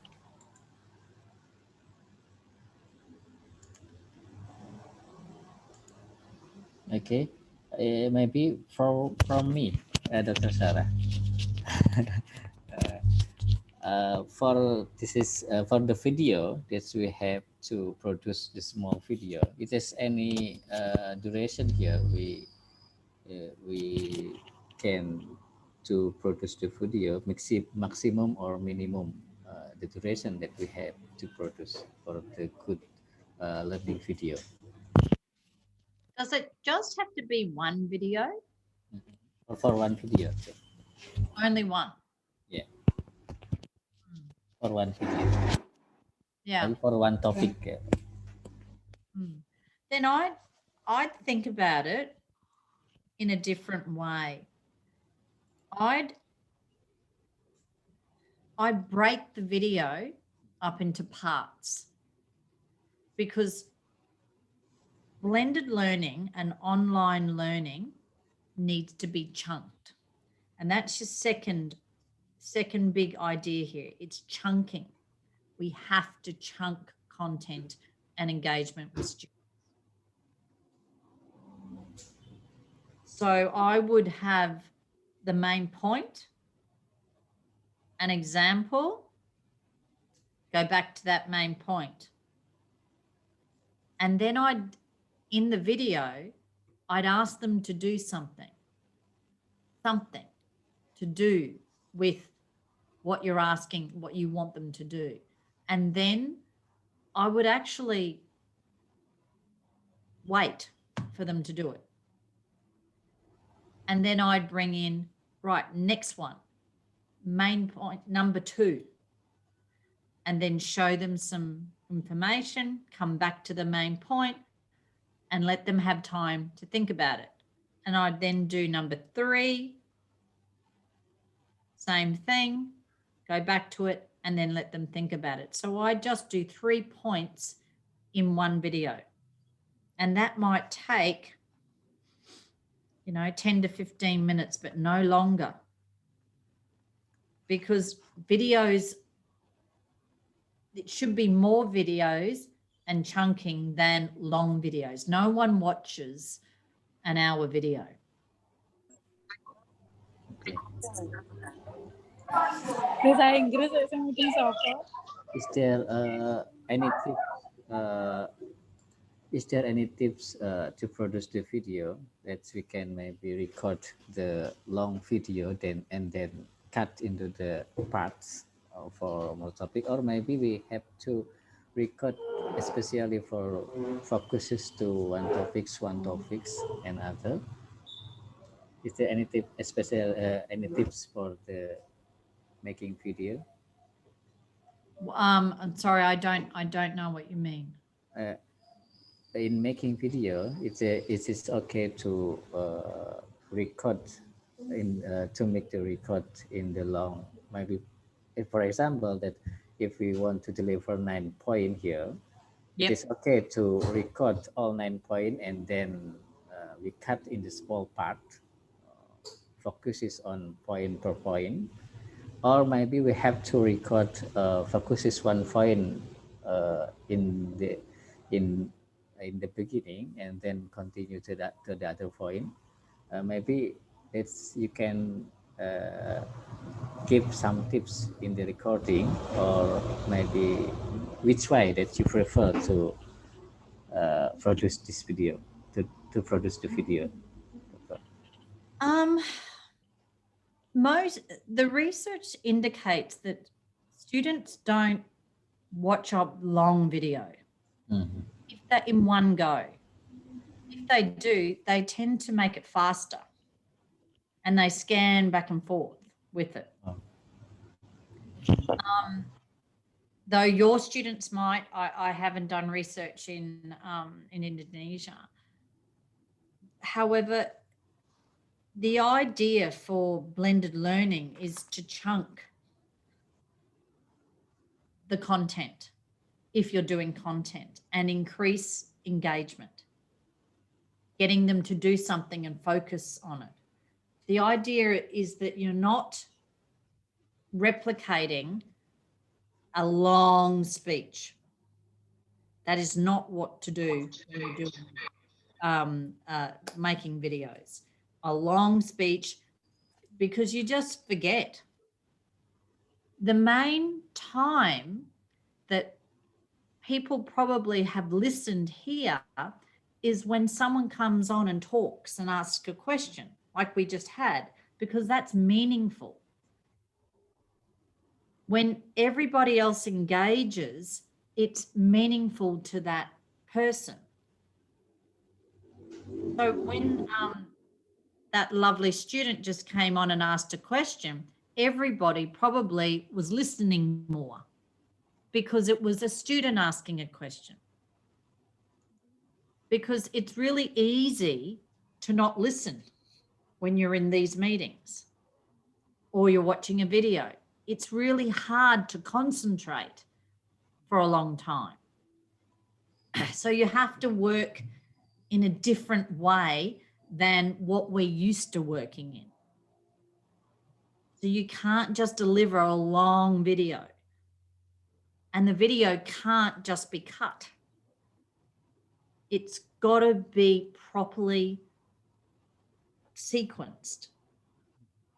Okay, maybe from me, Dr. Sarah. For this is for the video that we have to produce the small video. If there's any duration here, we can to produce the video maximum or minimum the duration that we have to produce for the good learning video. Does it just have to be one video? Or for one video? Only one? Yeah. For one video. Yeah. Maybe for one topic. Then I'd think about it in a different way. I'd break the video up into parts, because blended learning and online learning needs to be chunked. And that's your second big idea here. It's chunking. We have to chunk content and engagement with students. So I would have the main point, an example, go back to that main point. And then in the video, I'd ask them to do something to do with what you're asking, what you want them to do. And then I would actually wait for them to do it. And then I'd bring in, right, next one, main point number 2, and then show them some information, come back to the main point, and let them have time to think about it. And I'd then do number 3, same thing, go back to it, and then let them think about it. So I just do 3 points in one video. And that might take, 10 to 15 minutes, but no longer. Because videos, it should be more videos and chunking than long videos. No one watches an hour video. Is there any tips to produce the video that we can maybe record the long video and then cut into the parts for more topic, or maybe we have to record especially for focuses to one topics and other? Is there any tip, any tips for the making video? I'm sorry, I don't know what you mean. In making video, it is okay to record to make the record in the long. Maybe, for example, that if we want to deliver 9 points here, Yep. It is okay to record all 9 points and then we cut in the small part. Focuses on point per point, or maybe we have to record focuses one point in the beginning and then continue to the other point. Maybe you can give some tips in the recording, or maybe which way that you prefer to produce this video, to produce the video. The research indicates that students don't watch a long video. Mm-hmm. If they're in one go. If they do, they tend to make it faster and they scan back and forth with it. Oh. Though your students might, I haven't done research in Indonesia. However, the idea for blended learning is to chunk the content if you're doing content and increase engagement, getting them to do something and focus on it. The idea is that you're not replicating a long speech. That is not what to do when you're doing making videos. A long speech, because you just forget. The main time that people probably have listened here is when someone comes on and talks and asks a question like we just had, because that's meaningful. When everybody else engages, it's meaningful to that person. So when that lovely student just came on and asked a question, everybody probably was listening more because it was a student asking a question. Because it's really easy to not listen when you're in these meetings or you're watching a video. It's really hard to concentrate for a long time. So you have to work in a different way than what we're used to working in. So you can't just deliver a long video, and the video can't just be cut. It's got to be properly sequenced.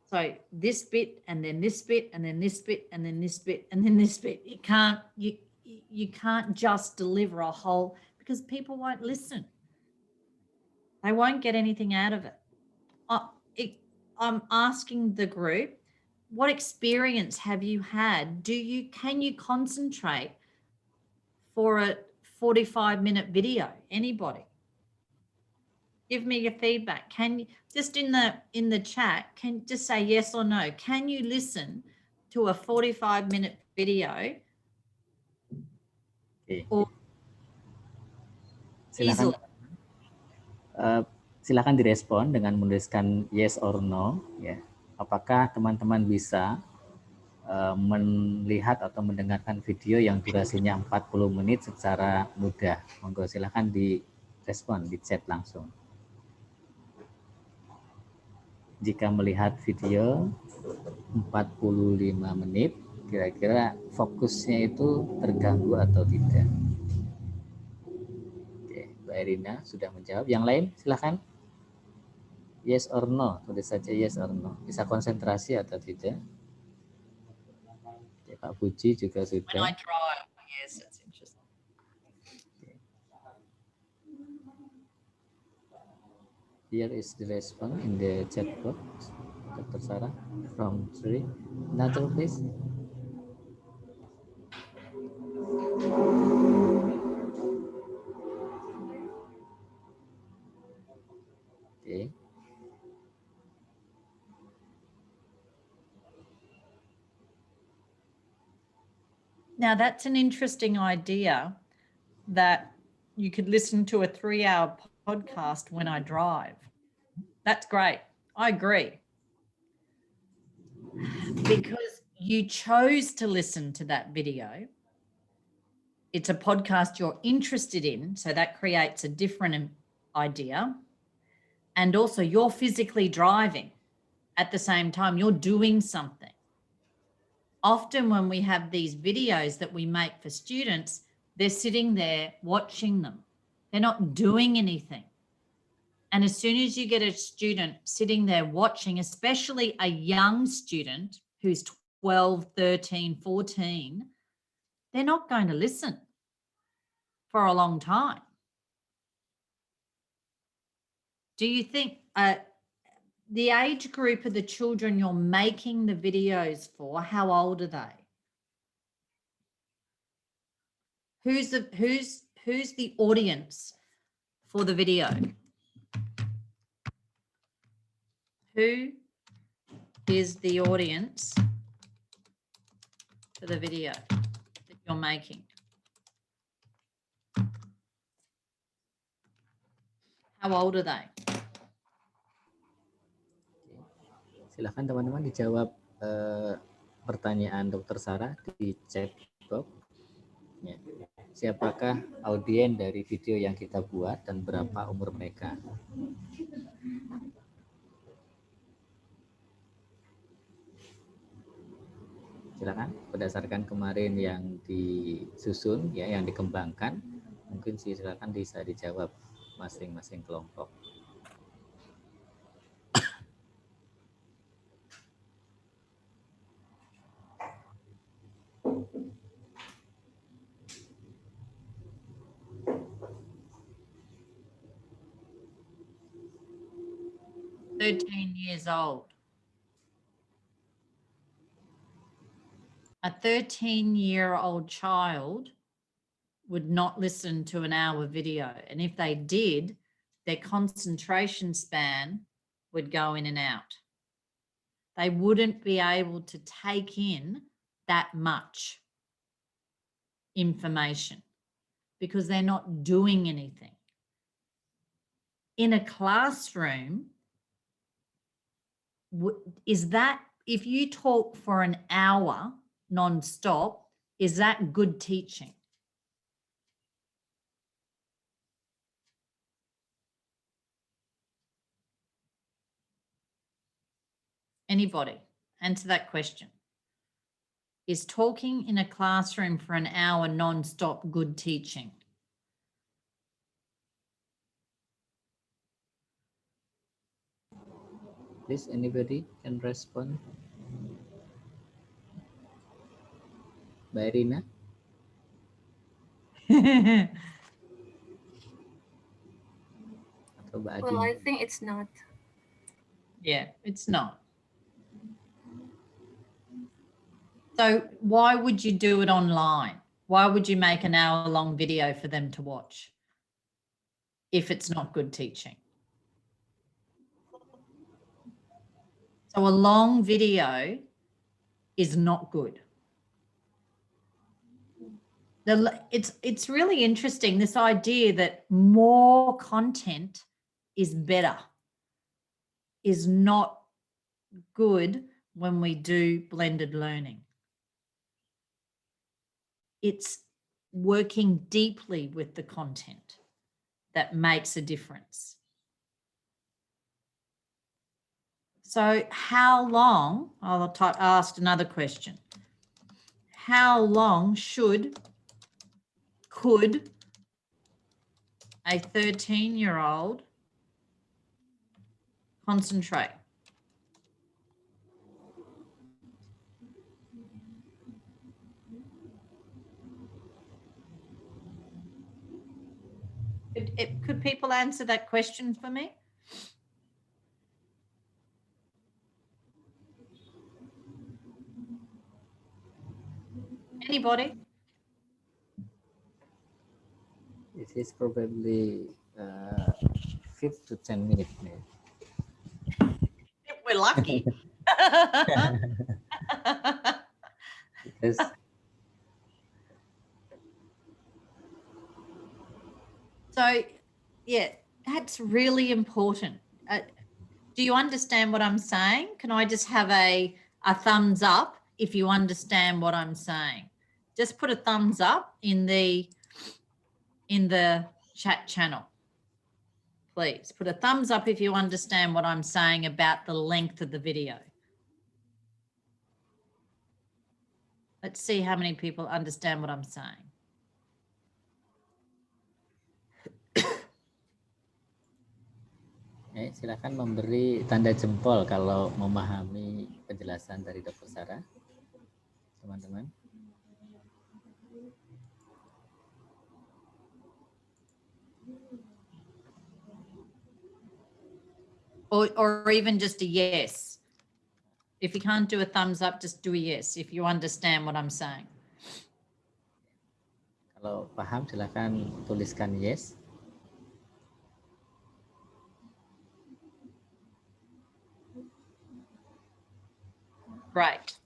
So this bit, and then this bit, and then this bit, and then this bit, and then this bit. You can't just deliver a whole, because people won't listen. They won't get anything out of it. I'm asking the group, what experience have you had? Can you concentrate for a 45-minute video? Anybody? Give me your feedback. Can you just in the chat, can just say yes or no? Can you listen to a 45-minute video? Oke. Or Silakan. Silakan direspon dengan menuliskan yes or no, ya. Apakah teman-teman bisa melihat atau mendengarkan video yang durasinya 40 menit secara mudah? Monggo silakan direspon di chat langsung. Jika melihat video 45 menit, kira-kira fokusnya itu terganggu atau tidak? Oke, Mbak Erina sudah menjawab. Yang lain silakan. Yes or no, tulis saja yes or no. Bisa konsentrasi atau tidak? Oke, Pak Puji juga sudah. When I drive, yes, that's interesting. Here is the response in the chat box, Dr. Sarah from Sri. Another please. Okay. Now that's an interesting idea, that you could listen to a 3-hour podcast when I drive. That's great. I agree. Because you chose to listen to that video. It's a podcast you're interested in, so that creates a different idea. And also you're physically driving at the same time, you're doing something. Often when we have these videos that we make for students, they're sitting there watching them. They're not doing anything. And as soon as you get a student sitting there watching, especially a young student who's 12, 13, 14, they're not going to listen for a long time. Do you think the age group of the children you're making the videos for, how old are they? Who's the audience for the video? Who is the audience for the video that you're making? How old are they? Silakan teman-teman dijawab pertanyaan Dr. Sarah di chat box. Ya. Siapakah audien dari video yang kita buat dan berapa umur mereka? Silakan, berdasarkan kemarin yang disusun ya, yang dikembangkan, mungkin silakan bisa dijawab masing-masing kelompok. Years old. A 13-year-old child would not listen to an hour video. And if they did, their concentration span would go in and out. They wouldn't be able to take in that much information because they're not doing anything. In a classroom, is that, if you talk for an hour non-stop, is that good teaching? Anybody answer that question? Is talking in a classroom for an hour non-stop good teaching? Please, anybody can respond. Mbak Irina? Atau Mbak Well, Adi? I think it's not. Yeah, it's not. So why would you do it online? Why would you make an hour-long video for them to watch if it's not good teaching? So a long video is not good. It's really interesting, this idea that more content is better is not good when we do blended learning. It's working deeply with the content that makes a difference. So how long, I'll ask another question. How long could a 13-year-old concentrate? Could people answer that question for me? Anybody? It is probably 5 to 10 minutes. We're lucky. Because So, yeah, that's really important. Do you understand what I'm saying? Can I just have a thumbs up if you understand what I'm saying? Just put a thumbs up in the chat channel. Please put a thumbs up if you understand what I'm saying about the length of the video. Let's see how many people understand what I'm saying. Silakan memberi tanda jempol kalau memahami penjelasan dari Dr. Sarah, teman-teman. Or even just a yes. If you can't do a thumbs up, just do a yes if you understand what I'm saying. Kalau paham, silakan tuliskan yes. Great.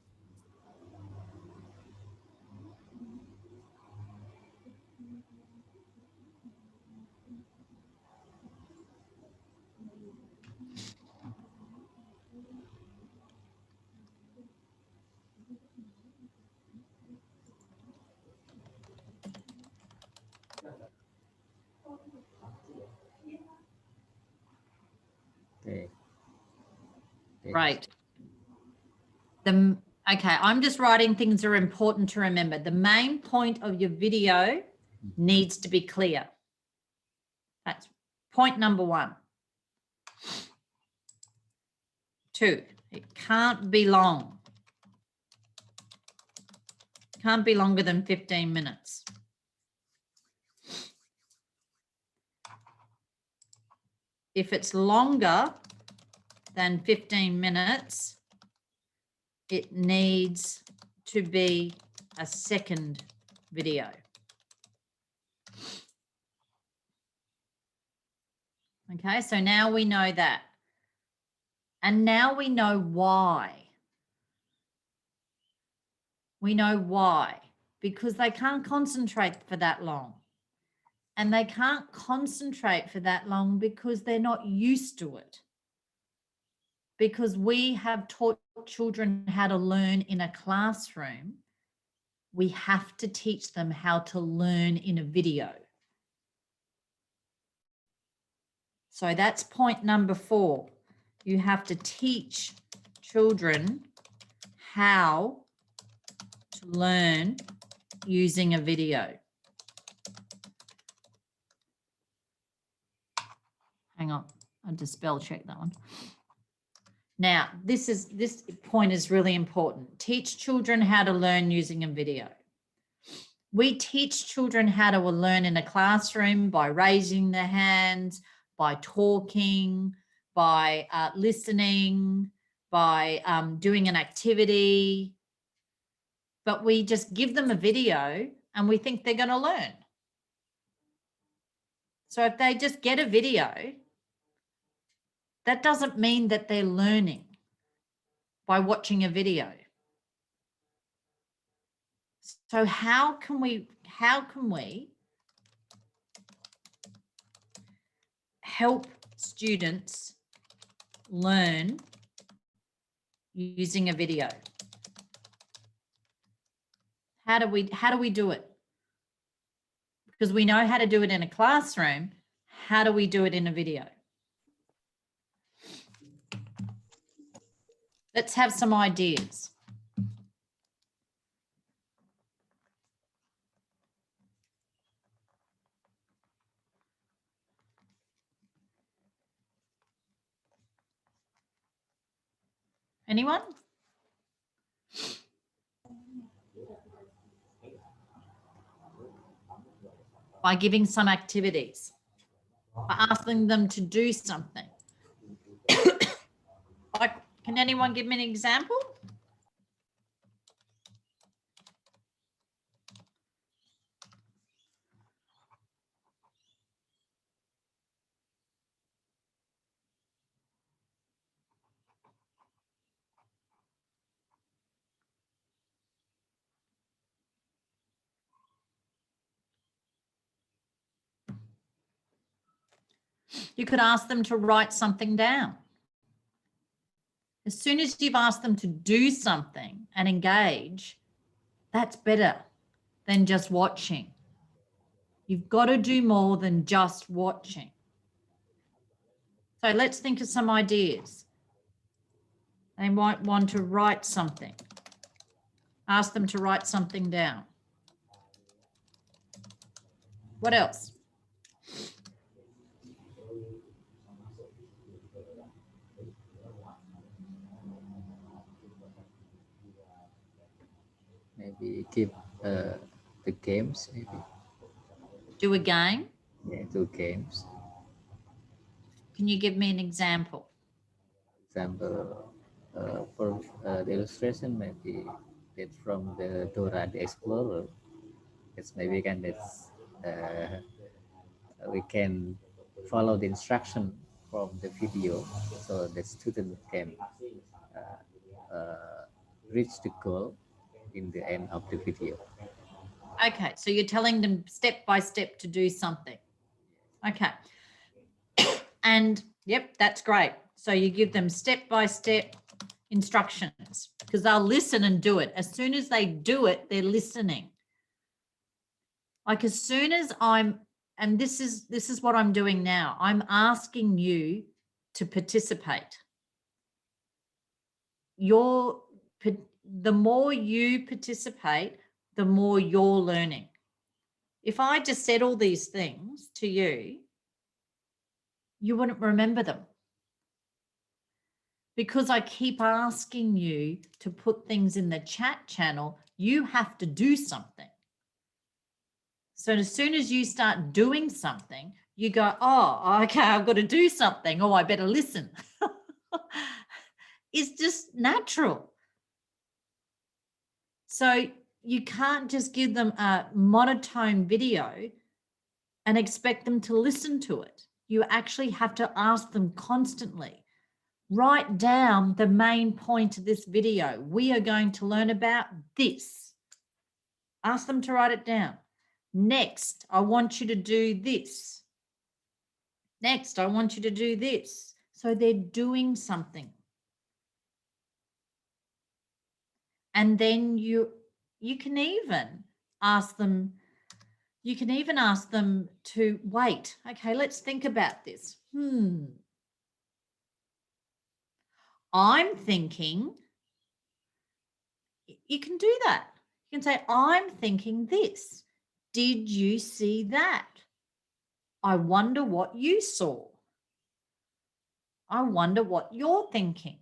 Okay. Right. Okay, I'm just writing things that are important to remember. The main point of your video needs to be clear. That's point number 1. 2, it can't be long. Can't be longer than 15 minutes. If it's longer than 15 minutes, it needs to be a second video. Okay, so now we know that. And now we know why. We know why. Because they can't concentrate for that long. And they can't concentrate for that long because they're not used to it. Because we have taught children how to learn in a classroom, we have to teach them how to learn in a video. So that's point number 4. You have to teach children how to learn using a video. Hang on, I'll just spell check that one. Now, this point is really important. Teach children how to learn using a video. We teach children how to learn in a classroom by raising their hands, by talking, by listening, by doing an activity. But we just give them a video and we think they're going to learn. So if they just get a video, that doesn't mean that they're learning by watching a video. So how can we help students learn using a video? How do we do it? Because we know how to do it in a classroom. How do we do it in a video? Let's have some ideas. Anyone? By giving some activities, by asking them to do something. Like, can anyone give me an example? You could ask them to write something down. As soon as you've asked them to do something and engage, that's better than just watching. You've got to do more than just watching. So let's think of some ideas. They might want to write something. Ask them to write something down. What else? Maybe keep the games, maybe. Do a game? Yeah, do games. Can you give me an example? Example, for the illustration, maybe it's from the Dora the Explorer. It's maybe we can follow the instruction from the video, so the student can reach the goal in the end of the video. Okay, so you're telling them step by step to do something. Okay. And yep, that's great. So you give them step by step instructions because they'll listen and do it. As soon as they do it, they're listening. Like as soon as and this is what I'm doing now. I'm asking you to participate. The more you participate, the more you're learning. If I just said all these things to you, you wouldn't remember them. Because I keep asking you to put things in the chat channel, you have to do something. So as soon as you start doing something, you go, oh, okay, I've got to do something. Oh, I better listen. It's just natural. So you can't just give them a monotone video and expect them to listen to it. You actually have to ask them constantly. Write down the main point of this video. We are going to learn about this. Ask them to write it down. Next, I want you to do this. Next, I want you to do this. So they're doing something. And then you can even ask them, to wait. Okay, let's think about this. I'm thinking, you can do that. You can say, I'm thinking this. Did you see that? I wonder what you saw. I wonder what you're thinking.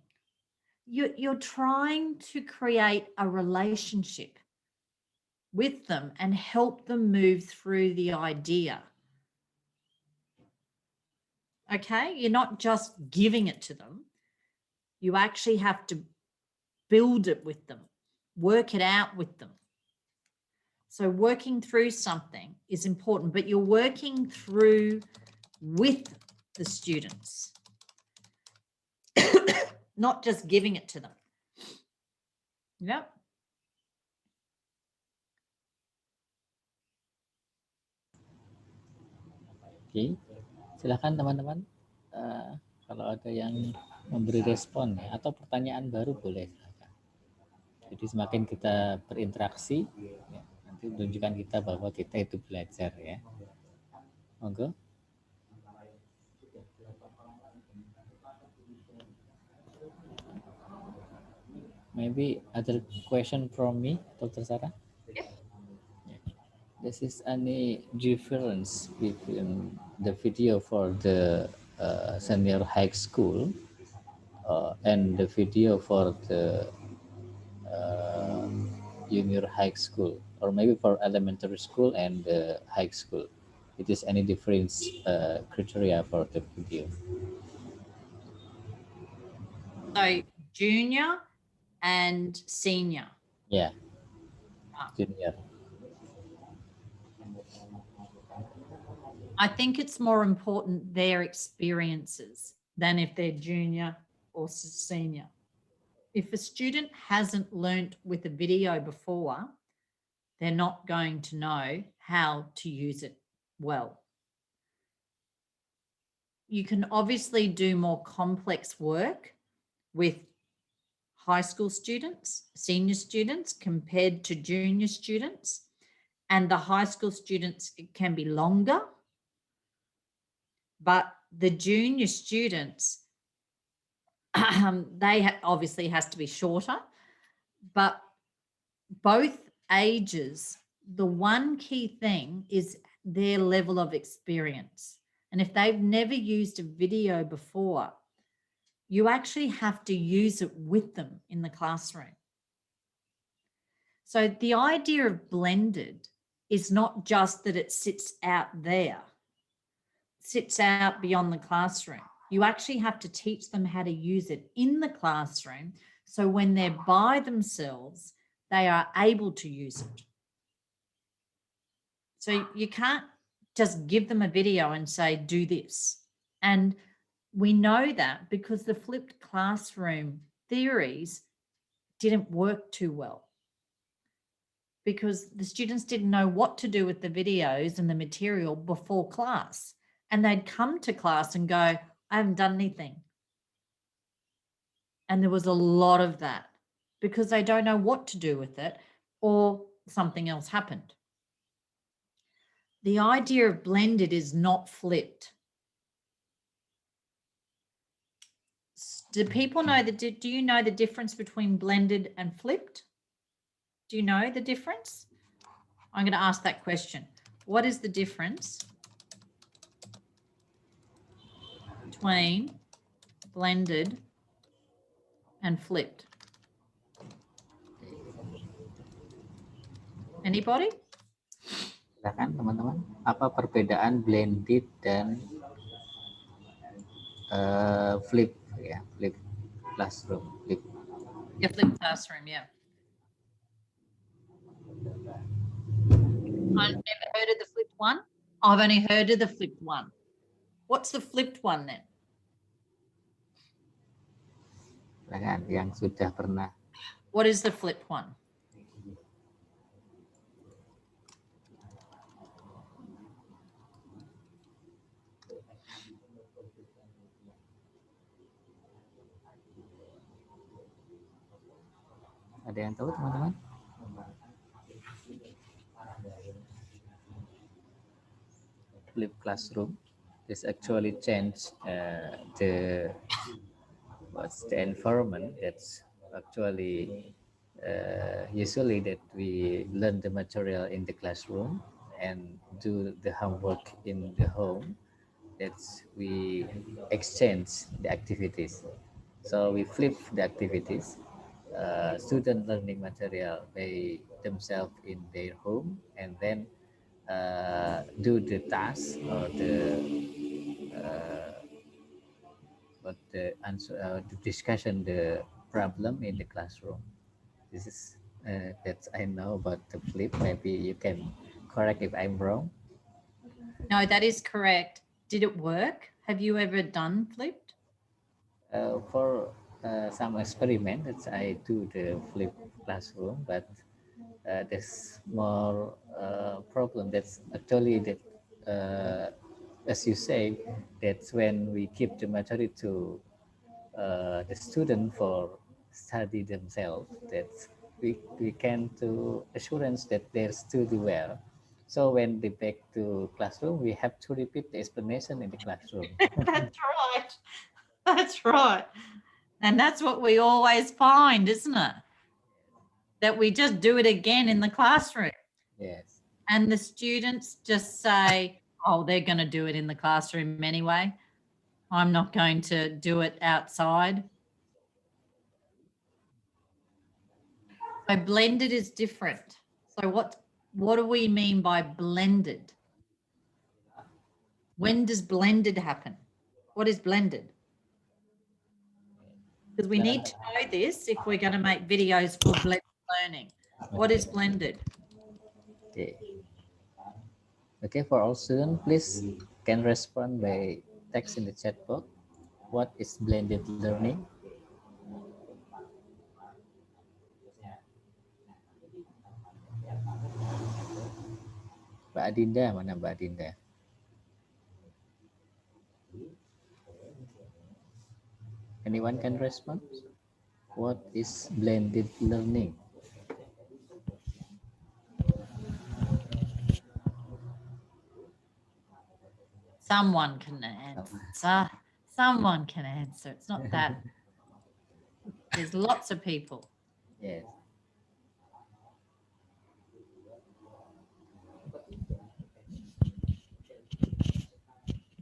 You're trying to create a relationship with them and help them move through the idea. Okay, you're not just giving it to them. You actually have to build it with them, work it out with them. So working through something is important, but you're working through with the students, not just giving it to them. Yep. Oke, silakan teman-teman. Kalau ada yang memberi respon ya, atau pertanyaan baru boleh silakan. Jadi semakin kita berinteraksi, ya, nanti menunjukkan kita bahwa kita itu belajar ya. Monggo. Maybe other question from me, Dr. Sarah? Yep. This is any difference between the video for the senior high school and the video for the junior high school, or maybe for elementary school and high school? It is any difference criteria for the video? So junior and senior. Yeah, junior. I think it's more important their experiences than if they're junior or senior. If a student hasn't learnt with a video before, they're not going to know how to use it well. You can obviously do more complex work with high school students, senior students compared to junior students, and the high school students can be longer, but the junior students, they obviously has to be shorter, but both ages, the one key thing is their level of experience. And if they've never used a video before, you actually have to use it with them in the classroom. So the idea of blended is not just that it sits out there, sits out beyond the classroom. You actually have to teach them how to use it in the classroom, so when they're by themselves, they are able to use it. So you can't just give them a video and say, do this. And we know that because the flipped classroom theories didn't work too well, because the students didn't know what to do with the videos and the material before class. And they'd come to class and go, I haven't done anything. And there was a lot of that because they don't know what to do with it, or something else happened. The idea of blended is not flipped. Do people know do you know the difference between blended and flipped? Do you know the difference? I'm going to ask that question. What is the difference between blended and flipped? Anybody? Silakan teman-teman. Apa perbedaan blended dan flip ya, flip classroom, flip. Yeah, flipped classroom, yeah. I've never heard of the flipped one. I've only heard of the flipped one. What's the flipped one then? Silakan yang sudah pernah. What is the flipped one? Ada yang tahu teman-teman? Flip classroom is actually change the environment. That's actually usually that we learn the material in the classroom and do the homework in the home. That's we exchange the activities. So we flip the activities. Student learning material by themselves in their home, and then do the task or the answer, the discussion, the problem in the classroom. This is that I know about the flip. Maybe you can correct if I'm wrong. No, that is correct. Did it work? Have you ever done flipped? For some experiment that I do the flip classroom, but there's more problem. That's actually that as you say, that's when we give the material to the student for study themselves. That we can to assurance that they study well. So when they back to classroom, we have to repeat the explanation in the classroom. That's right. That's right. And that's what we always find, isn't it? That we just do it again in the classroom. Yes. And the students just say, oh, they're going to do it in the classroom anyway. I'm not going to do it outside. So blended is different. So what do we mean by blended? When does blended happen? What is blended? Because we need to know this if we're going to make videos for blended learning. What is blended? Okay. Okay, for all students, please can respond by text in the chat box. What is blended learning? Mbak Adinda, mana Mbak Adinda? Anyone can respond? What is blended learning? Someone can answer. Someone can answer. It's not that. There's lots of people. Yes.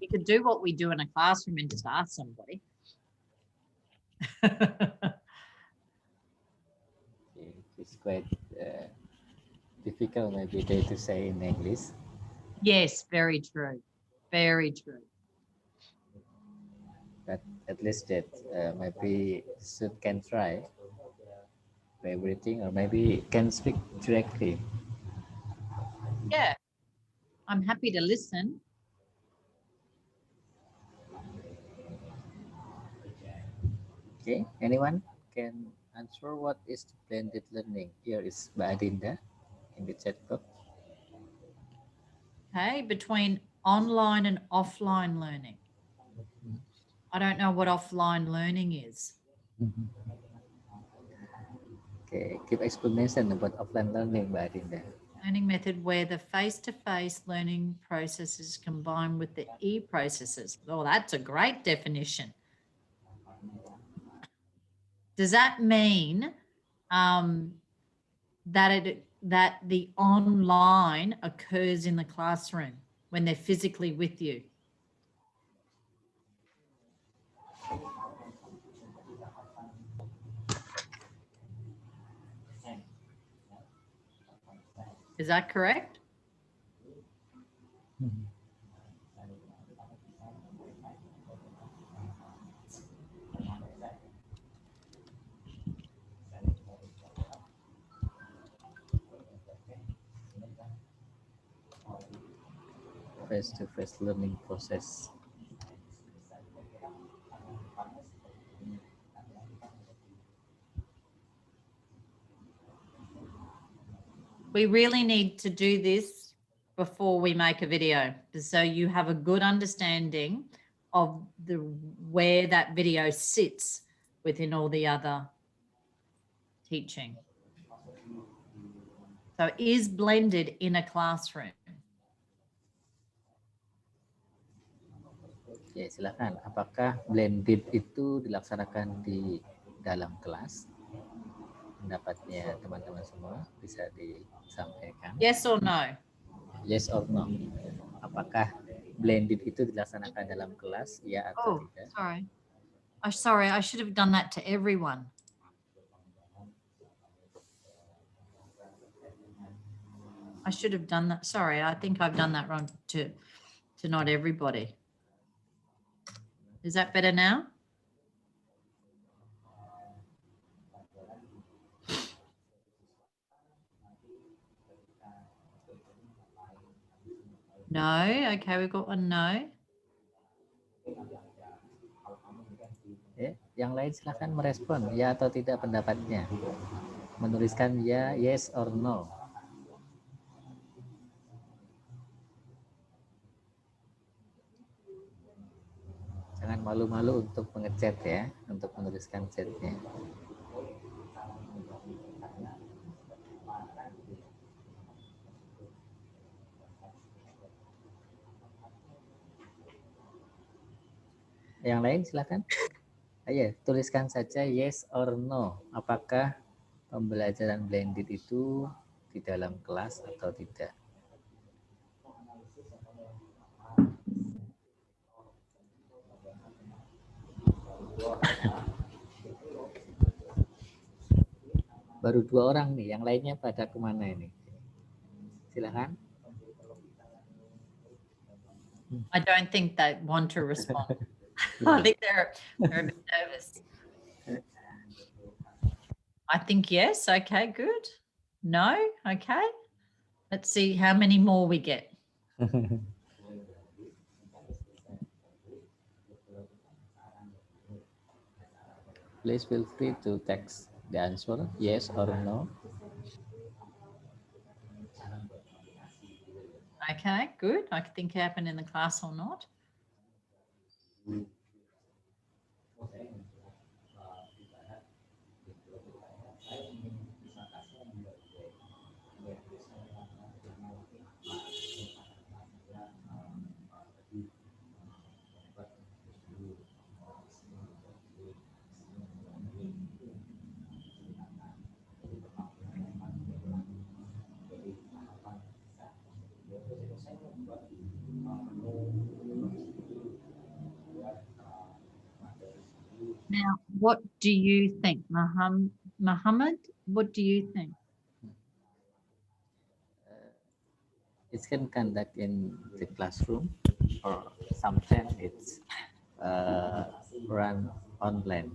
You could do what we do in a classroom and just ask somebody. It's quite difficult maybe to say in English. Yes, very true. Very true. But at least that maybe student can try by everything, or maybe can speak directly. Yeah, I'm happy to listen. Okay, anyone can answer what is blended learning? Here is Mbak Adinda in the chat box. Okay, between online and offline learning. I don't know what offline learning is. Okay, give explanation about offline learning, Mbak Adinda. Learning method where the face-to-face learning processes combined with the e-processes. Oh, that's a great definition. does that mean that the online occurs in the classroom when they're physically with you? Is that correct? Face-to-face learning process. We really need to do this before we make a video, so you have a good understanding of where that video sits within all the other teaching. So is blended in a classroom? Ya, silakan. Apakah blended itu dilaksanakan di dalam kelas? Pendapatnya teman-teman semua bisa disampaikan. Yes or no? Yes or no? Apakah blended itu dilaksanakan dalam kelas, ya atau tidak? Sorry, I should have done that to everyone. I should have done that. Sorry, I think I've done that wrong to not everybody. Is that better now? No. Okay, we've got one no. Yang lain silakan merespon ya atau tidak pendapatnya. Menuliskan ya, yes or no. Jangan malu-malu untuk mengechat ya, untuk menuliskan chatnya. Yang lain silakan. Ayo, tuliskan saja yes or no. Apakah pembelajaran blended itu di dalam kelas atau tidak? Baru 2 orang nih, yang lainnya pada kemana ini? Silakan. I don't think they want to respond. I think they're a bit nervous. I think yes. Okay, good. No. Okay. Let's see how many more we get. Please feel free to text the answer, yes or no. Okay, good. I think it happened in the class or not. Now, what do you think, Muhammad? What do you think? It can conduct in the classroom, or sometimes it's run online,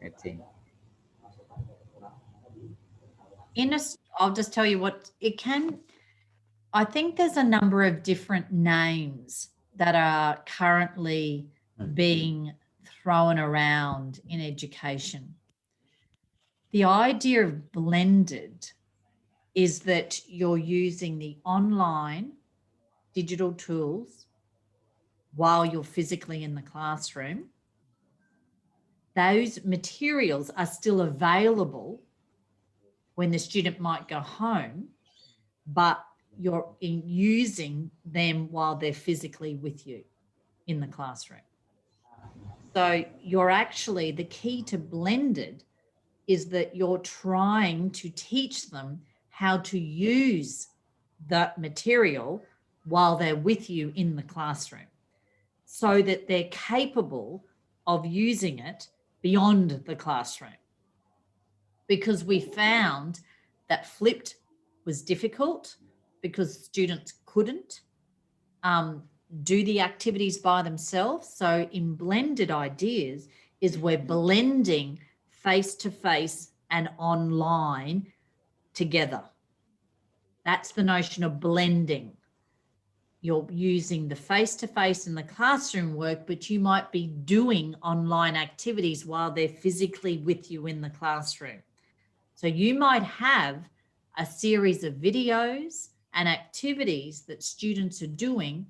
I think. I'll just tell you what it can. I think there's a number of different names that are currently being thrown around in education. The idea of blended is that you're using the online digital tools while you're physically in the classroom. Those materials are still available when the student might go home, but you're using them while they're physically with you in the classroom. So you're actually, the key to blended is that you're trying to teach them how to use that material while they're with you in the classroom, so that they're capable of using it beyond the classroom. Because we found that flipped was difficult because students couldn't do the activities by themselves. So in blended ideas is we're blending face-to-face and online together. That's the notion of blending. You're using the face-to-face in the classroom work, but you might be doing online activities while they're physically with you in the classroom. So you might have a series of videos and activities that students are doing,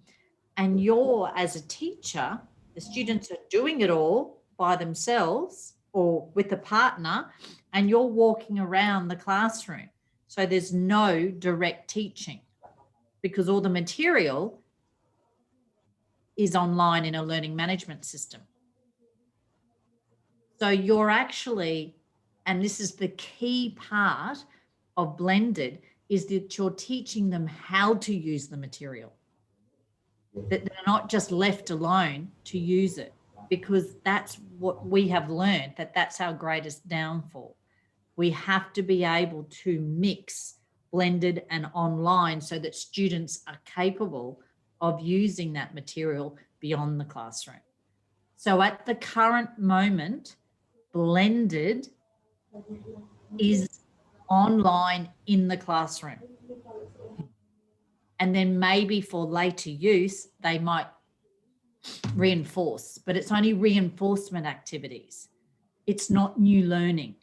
and you're, as a teacher, the students are doing it all by themselves or with a partner, and you're walking around the classroom. So there's no direct teaching because all the material is online in a learning management system. So you're actually, and this is the key part of blended, is that you're teaching them how to use the material, that they're not just left alone to use it, because that's what we have learned, that that's our greatest downfall. We have to be able to mix blended and online so that students are capable of using that material beyond the classroom. So at the current moment, blended is online in the classroom. And then maybe for later use, they might reinforce, but it's only reinforcement activities. It's not new learning.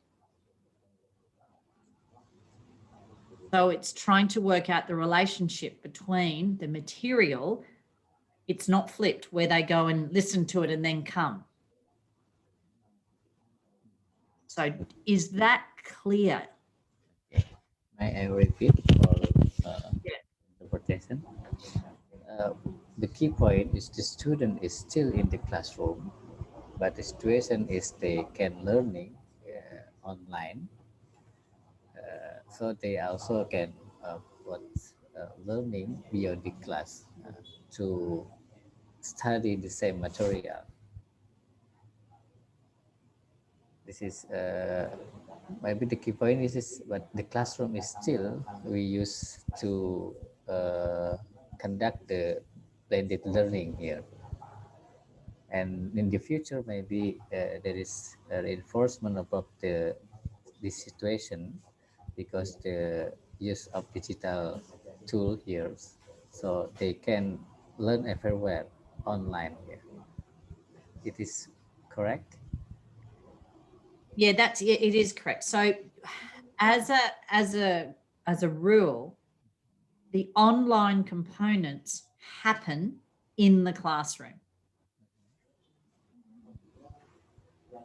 So it's trying to work out the relationship between the material. It's not flipped where they go and listen to it and then come. So is that clear? May I repeat for interpretation? The key point is the student is still in the classroom, but the situation is they can learning online. So they also can learning beyond the class to study the same material. This is maybe the key point is but the classroom is still we use to conduct the blended learning here. And in the future, maybe there is a reinforcement about this situation because the use of digital tool here, so they can learn everywhere online here. It is correct? Yeah, it is correct. So as a rule, the online components happen in the classroom.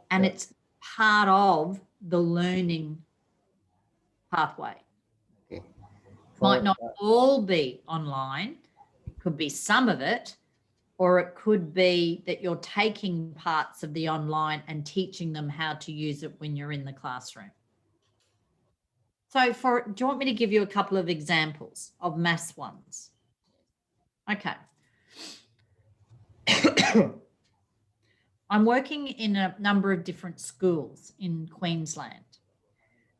And it's part of the learning pathway. Okay. Might not all be online. It could be some of it, or it could be that you're taking parts of the online and teaching them how to use it when you're in the classroom. So do you want me to give you a couple of examples of maths ones? Okay. I'm working in a number of different schools in Queensland,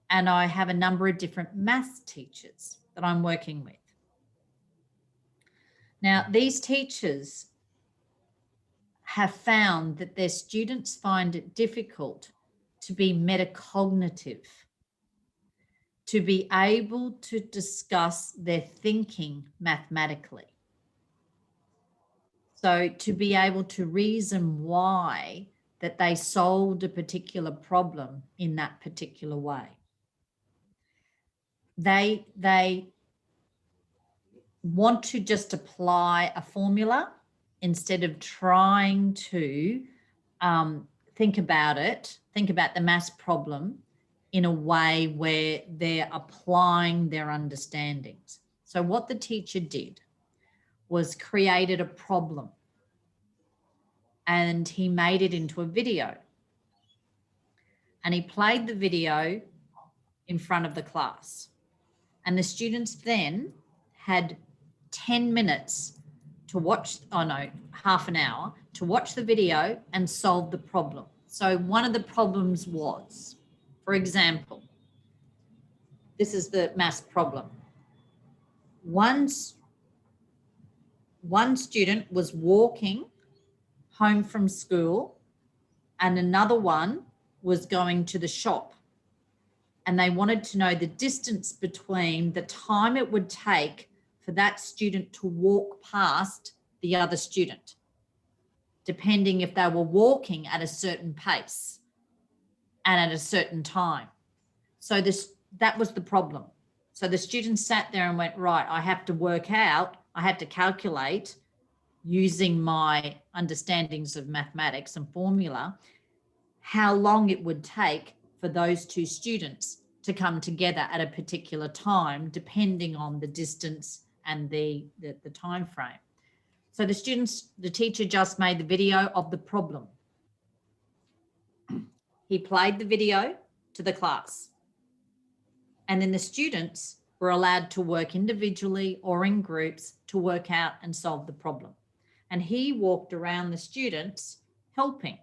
and I have a number of different maths teachers that I'm working with. Now, these teachers have found that their students find it difficult to be metacognitive, to be able to discuss their thinking mathematically. So to be able to reason why that they solved a particular problem in that particular way. They want to just apply a formula instead of trying to think about the maths problem in a way where they're applying their understandings. So what the teacher did was created a problem. and he made it into a video. And he played the video in front of the class. And the students then had 10 minutes to watch, oh no, half an hour to watch the video and solve the problem. So one of the problems was, for example, this is the maths problem. One student was walking home from school and another one was going to the shop. And they wanted to know the distance between the time it would take for that student to walk past the other student, depending if they were walking at a certain pace and at a certain time. So that was the problem. So the students sat there and went, right, I have to work out, I have to calculate using my understandings of mathematics and formula, how long it would take for those two students to come together at a particular time, depending on the distance and the time frame. So the teacher just made the video of the problem. He played the video to the class. And then the students were allowed to work individually or in groups to work out and solve the problem. And he walked around the students helping.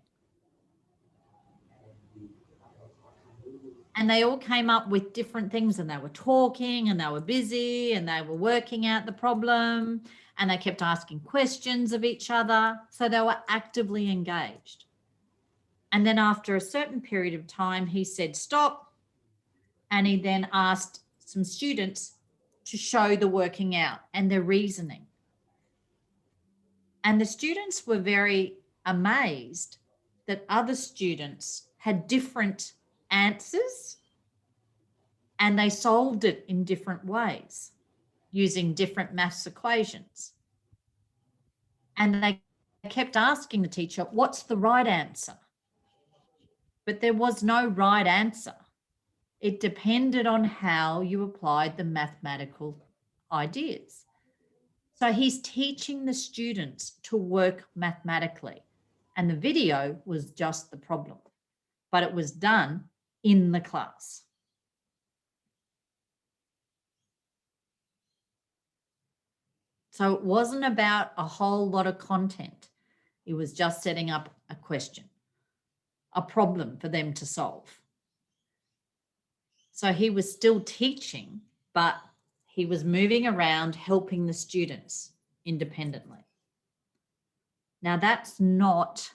And they all came up with different things, and they were talking and they were busy and they were working out the problem, and they kept asking questions of each other. So they were actively engaged. And then after a certain period of time, he said, stop. And he then asked some students to show the working out and the reasoning. And the students were very amazed that other students had different answers and they solved it in different ways using different maths equations. And they kept asking the teacher, what's the right answer? But there was no right answer. It depended on how you applied the mathematical ideas. So he's teaching the students to work mathematically. And the video was just the problem, but it was done in the class. So it wasn't about a whole lot of content. It was just setting up a question, a problem for them to solve. So he was still teaching, but he was moving around helping the students independently. Now that's not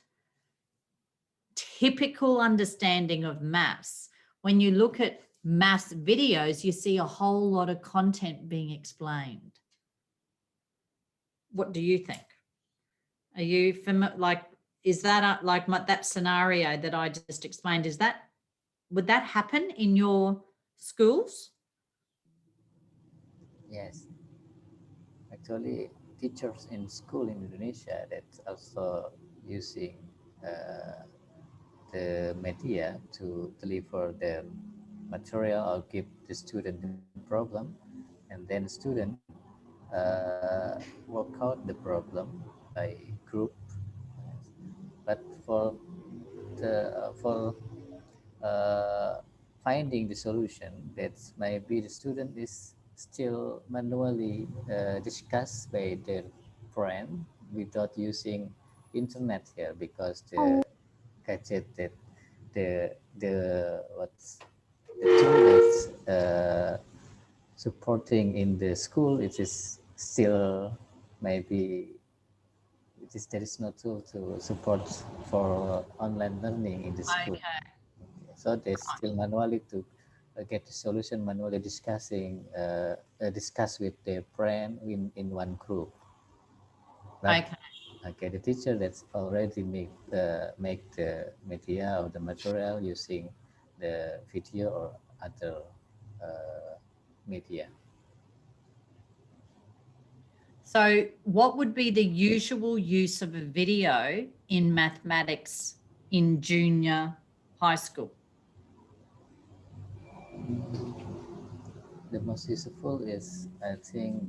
typical understanding of maths. When you look at maths videos, you see a whole lot of content being explained. What do you think? Are you familiar? Like, is that like that scenario that I just explained? Would that happen in your schools? Yes. Actually, teachers in school in Indonesia that's also using the media to deliver their material or give the student the problem, and then the student work out the problem by group. But for finding the solution, that maybe the student is still manually discussed by their friend without using internet here, because the gadget that the tool that's supporting in the school, it is still maybe there is no tool to support for online learning in the school. Okay. So they still manually to get the solution, manually discussing, discuss with their friend in one group. But, okay, the teacher that's already make the media or the material using the video or other media. So what would be the usual use of a video in mathematics in junior high school? The most useful is, I think,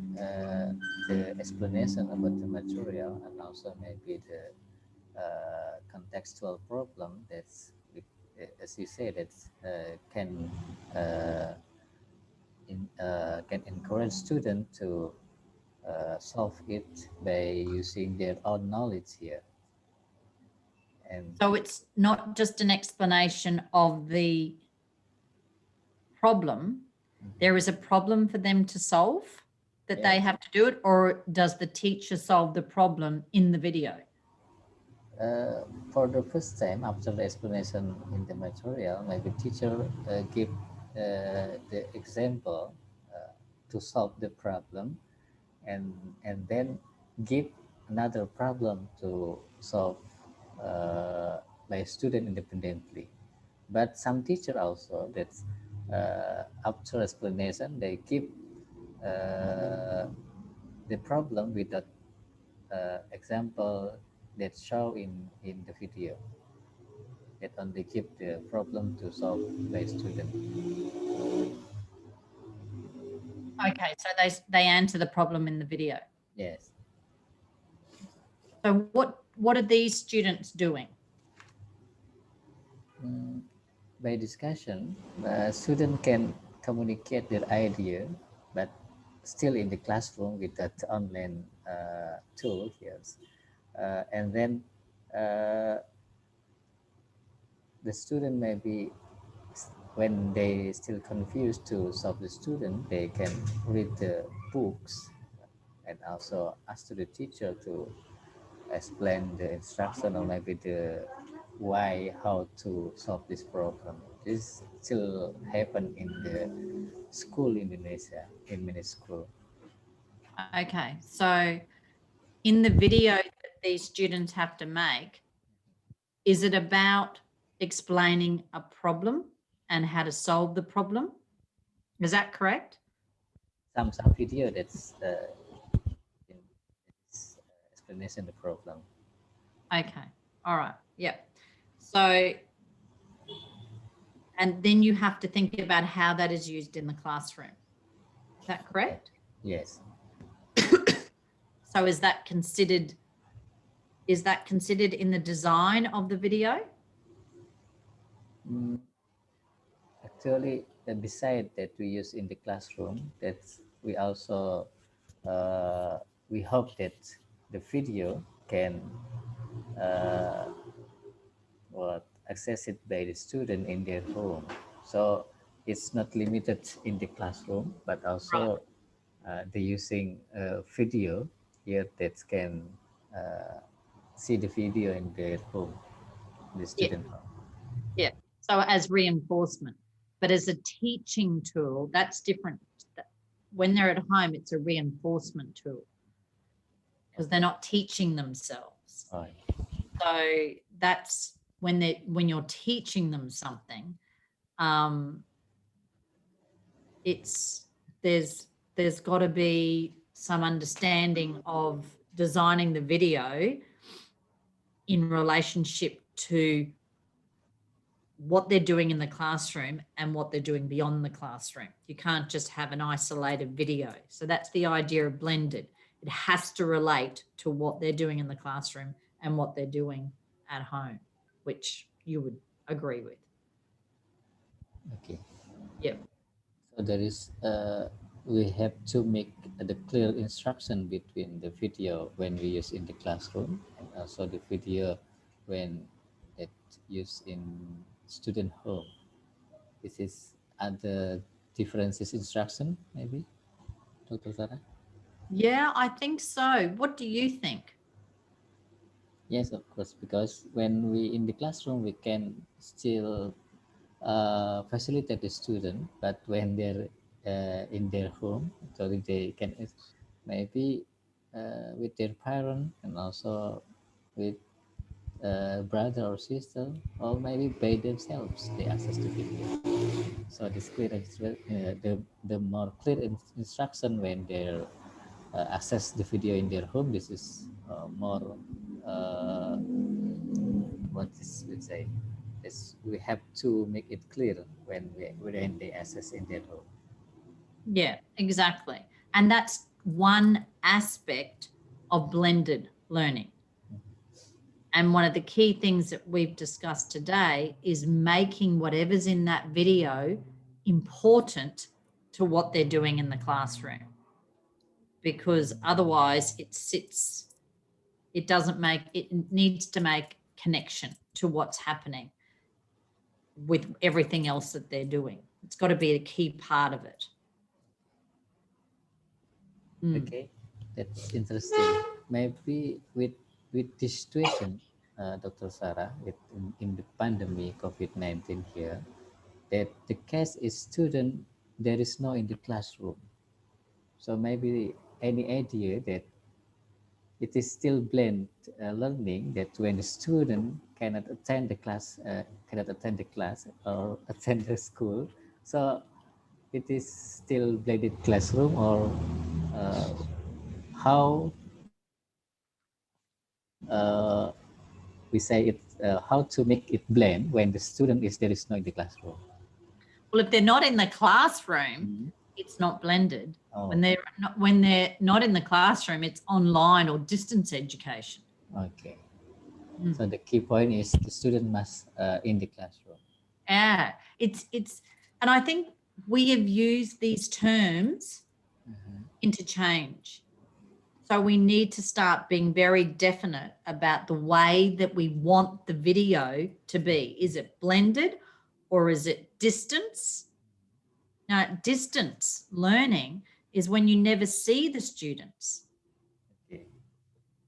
the explanation about the material, and also maybe contextual problem that's, as you said, that can can encourage students to solve it by using their own knowledge here. And so it's not just an explanation of the problem. There is a problem for them to solve that they have to do it, or does the teacher solve the problem in the video? For the first time, after the explanation in the material, maybe teacher give the example to solve the problem, and then give another problem to solve by student independently. But some teacher also that after explanation they give the problem without example that show in the video, that only give the problem to solve by student. Okay, so they answer the problem in the video. Yes. So what are these students doing? By discussion, student can communicate their idea, but still in the classroom with that online tool here. And then the student maybe, when they still confused to solve the student, they can read the books and also ask to the teacher to explain the instruction, or maybe the why, how to solve this problem. This still happen in the school in Indonesia, in many schools. Okay, so in the video that these students have to make, is it about explaining a problem and how to solve the problem? Is that correct? Some video that's in this explanation the problem. Okay, all right, yeah. So, and then you have to think about how that is used in the classroom. Is that correct? Yes. So is that considered in the design of the video? Actually, beside that we use in the classroom, that we also we hope that the video can access it by the student in their home. So it's not limited in the classroom, but also they using video here that can see the video in their home, the student home. Yeah, so as reinforcement, but as a teaching tool, that's different. When they're at home, it's a reinforcement tool because they're not teaching themselves. Right. So that's when you're teaching them something, there's got to be some understanding of designing the video in relationship to what they're doing in the classroom and what they're doing beyond the classroom. You can't just have an isolated video. So that's the idea of blended. It has to relate to what they're doing in the classroom and what they're doing at home, which you would agree with. Okay. Yep. So there is, we have to make the clear instruction between the video when we use in the classroom and also the video when it used in student home. This is other differences instruction, maybe, Dr. Sarah? Yeah, I think so. What do you think? Yes, of course, because when we in the classroom, we can still facilitate the student, but when they're in their home, so they can maybe with their parent and also with brother or sister, or maybe by themselves, they access the video. So this clear, the more clear instruction when they access the video in their home, this is more what is, let's say, is we have to make it clear when they access in their home. Yeah, exactly. And that's one aspect of blended learning. And one of the key things that we've discussed today is making whatever's in that video important to what they're doing in the classroom. Because otherwise it needs to make connection to what's happening with everything else that they're doing. It's got to be a key part of it. Okay, that's interesting. Maybe with this situation, Dr. Sarah, in the pandemic COVID-19 here, that the case is student there is no in the classroom. So maybe any idea that it is still blend learning, that when the student cannot attend the class or attend the school, so it is still blended classroom, or how we say it, how to make it blend when the student there is no in the classroom. Well, if they're not in the classroom, it's not blended. Oh. When they're not in the classroom, it's online or distance education. Okay. So the key point is the student must in the classroom. Yeah, and I think we have used these terms interchange. So we need to start being very definite about the way that we want the video to be. Is it blended or is it distance? Now, distance learning is when you never see the students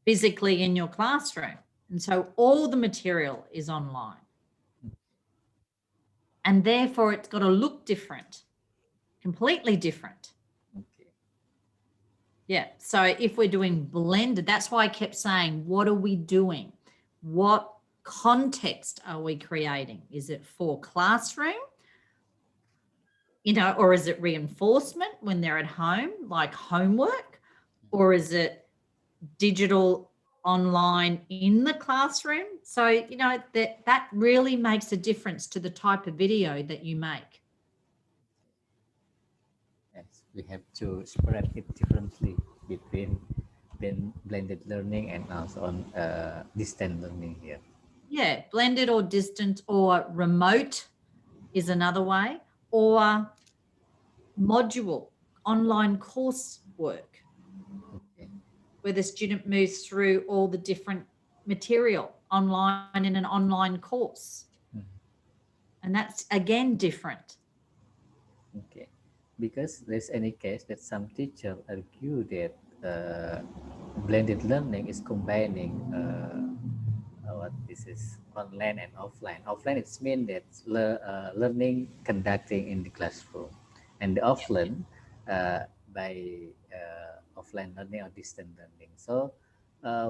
physically in your classroom. And so all the material is online. And therefore it's got to look different, completely different. Okay. Yeah. So if we're doing blended, that's why I kept saying, what are we doing? What context are we creating? Is it for classroom? Or is it reinforcement when they're at home, like homework? Or is it digital online in the classroom? So, that really makes a difference to the type of video that you make. Yes, we have to spread it differently between blended learning and also on distant learning here. Yeah, blended or distant or remote is another way, or module, online coursework, where the student moves through all the different material online in an online course. And that's, again, different. Okay, because there's any case that some teachers argue that blended learning is combining what this is online and offline. Offline, it's mean that learning conducting in the classroom, and the offline by offline learning or distant learning. So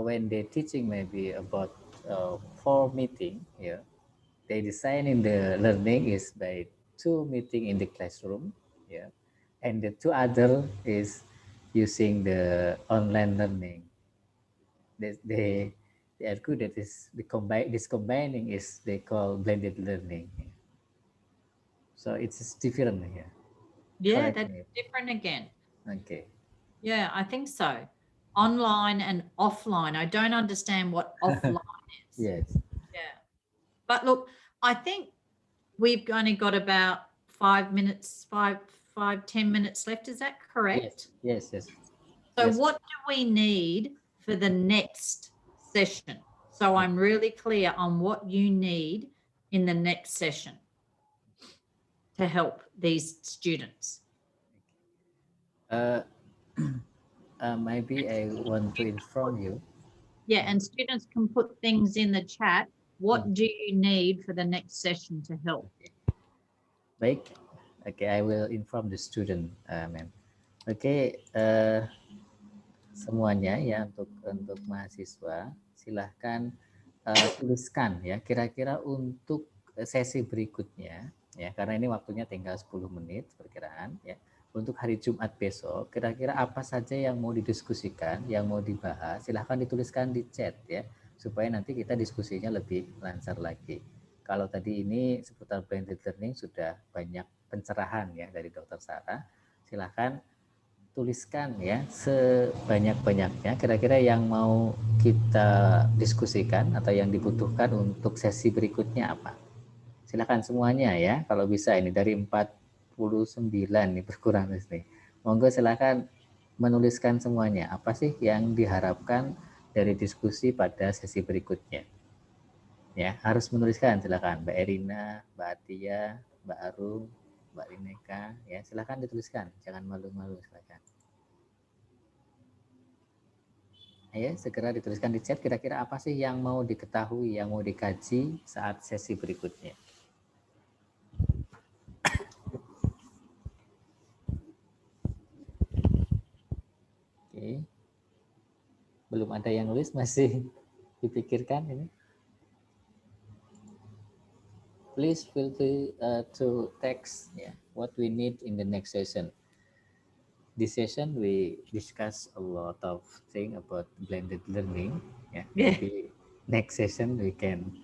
when they're teaching maybe about for meeting here, they designing the learning is by 2 meeting in the classroom, yeah, and the 2 other is using the online learning. They argue that this combining is they call blended learning. So it's different here. Yeah, Correct that's me. different again. Okay. Yeah, I think so. Online and offline. I don't understand what offline is. Yes. Yeah. But look, I think we've only got about 10 minutes left. Is that correct? Yes. So Yes. what do we need for the next session? So I'm really clear on what you need in the next session to help these students. Maybe I want to inform you. Yeah, and students can put things in the chat. What do you need for the next session to help? Baik, okay, I will inform the student, ma'am. Oke, semuanya ya untuk mahasiswa silahkan tuliskan ya kira-kira untuk sesi berikutnya ya, karena ini waktunya tinggal 10 menit perkiraan ya. Untuk hari Jumat besok kira-kira apa saja yang mau didiskusikan, yang mau dibahas, silahkan dituliskan di chat ya, supaya nanti kita diskusinya lebih lancar lagi. Kalau tadi ini seputar blended learning sudah banyak pencerahan ya dari Dr. Sarah, silahkan tuliskan ya sebanyak-banyaknya kira-kira yang mau kita diskusikan atau yang dibutuhkan untuk sesi berikutnya apa. Silakan semuanya ya, kalau bisa ini dari 49 nih berkurang nih. Monggo silakan menuliskan semuanya. Apa sih yang diharapkan dari diskusi pada sesi berikutnya? Ya, harus menuliskan silakan Mbak Erina, Mbak Atia, Mbak Arum, Mbak Rineka, ya silakan dituliskan, jangan malu-malu silakan. Ayo segera dituliskan di chat kira-kira apa sih yang mau diketahui, yang mau dikaji saat sesi berikutnya. Oke. Belum ada yang nulis, masih dipikirkan ini. Please feel free to text what we need in the next session. This session we discuss a lot of things about blended learning. Maybe next session we can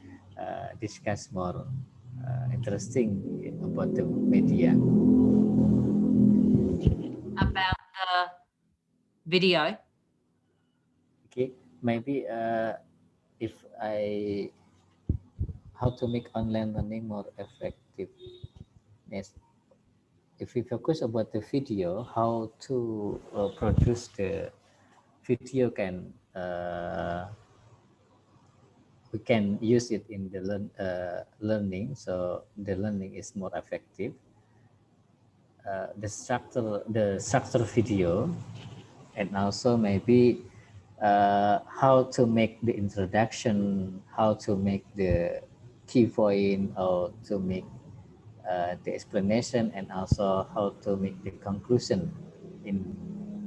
discuss more interesting about the media. About the video. Okay, maybe if how to make online learning more effective. Yes. If we focus about the video, how to produce the video we can use it in the learning, so the learning is more effective. The structure video, and also maybe how to make the introduction, how to make the key point, or to make the explanation, and also how to make the conclusion in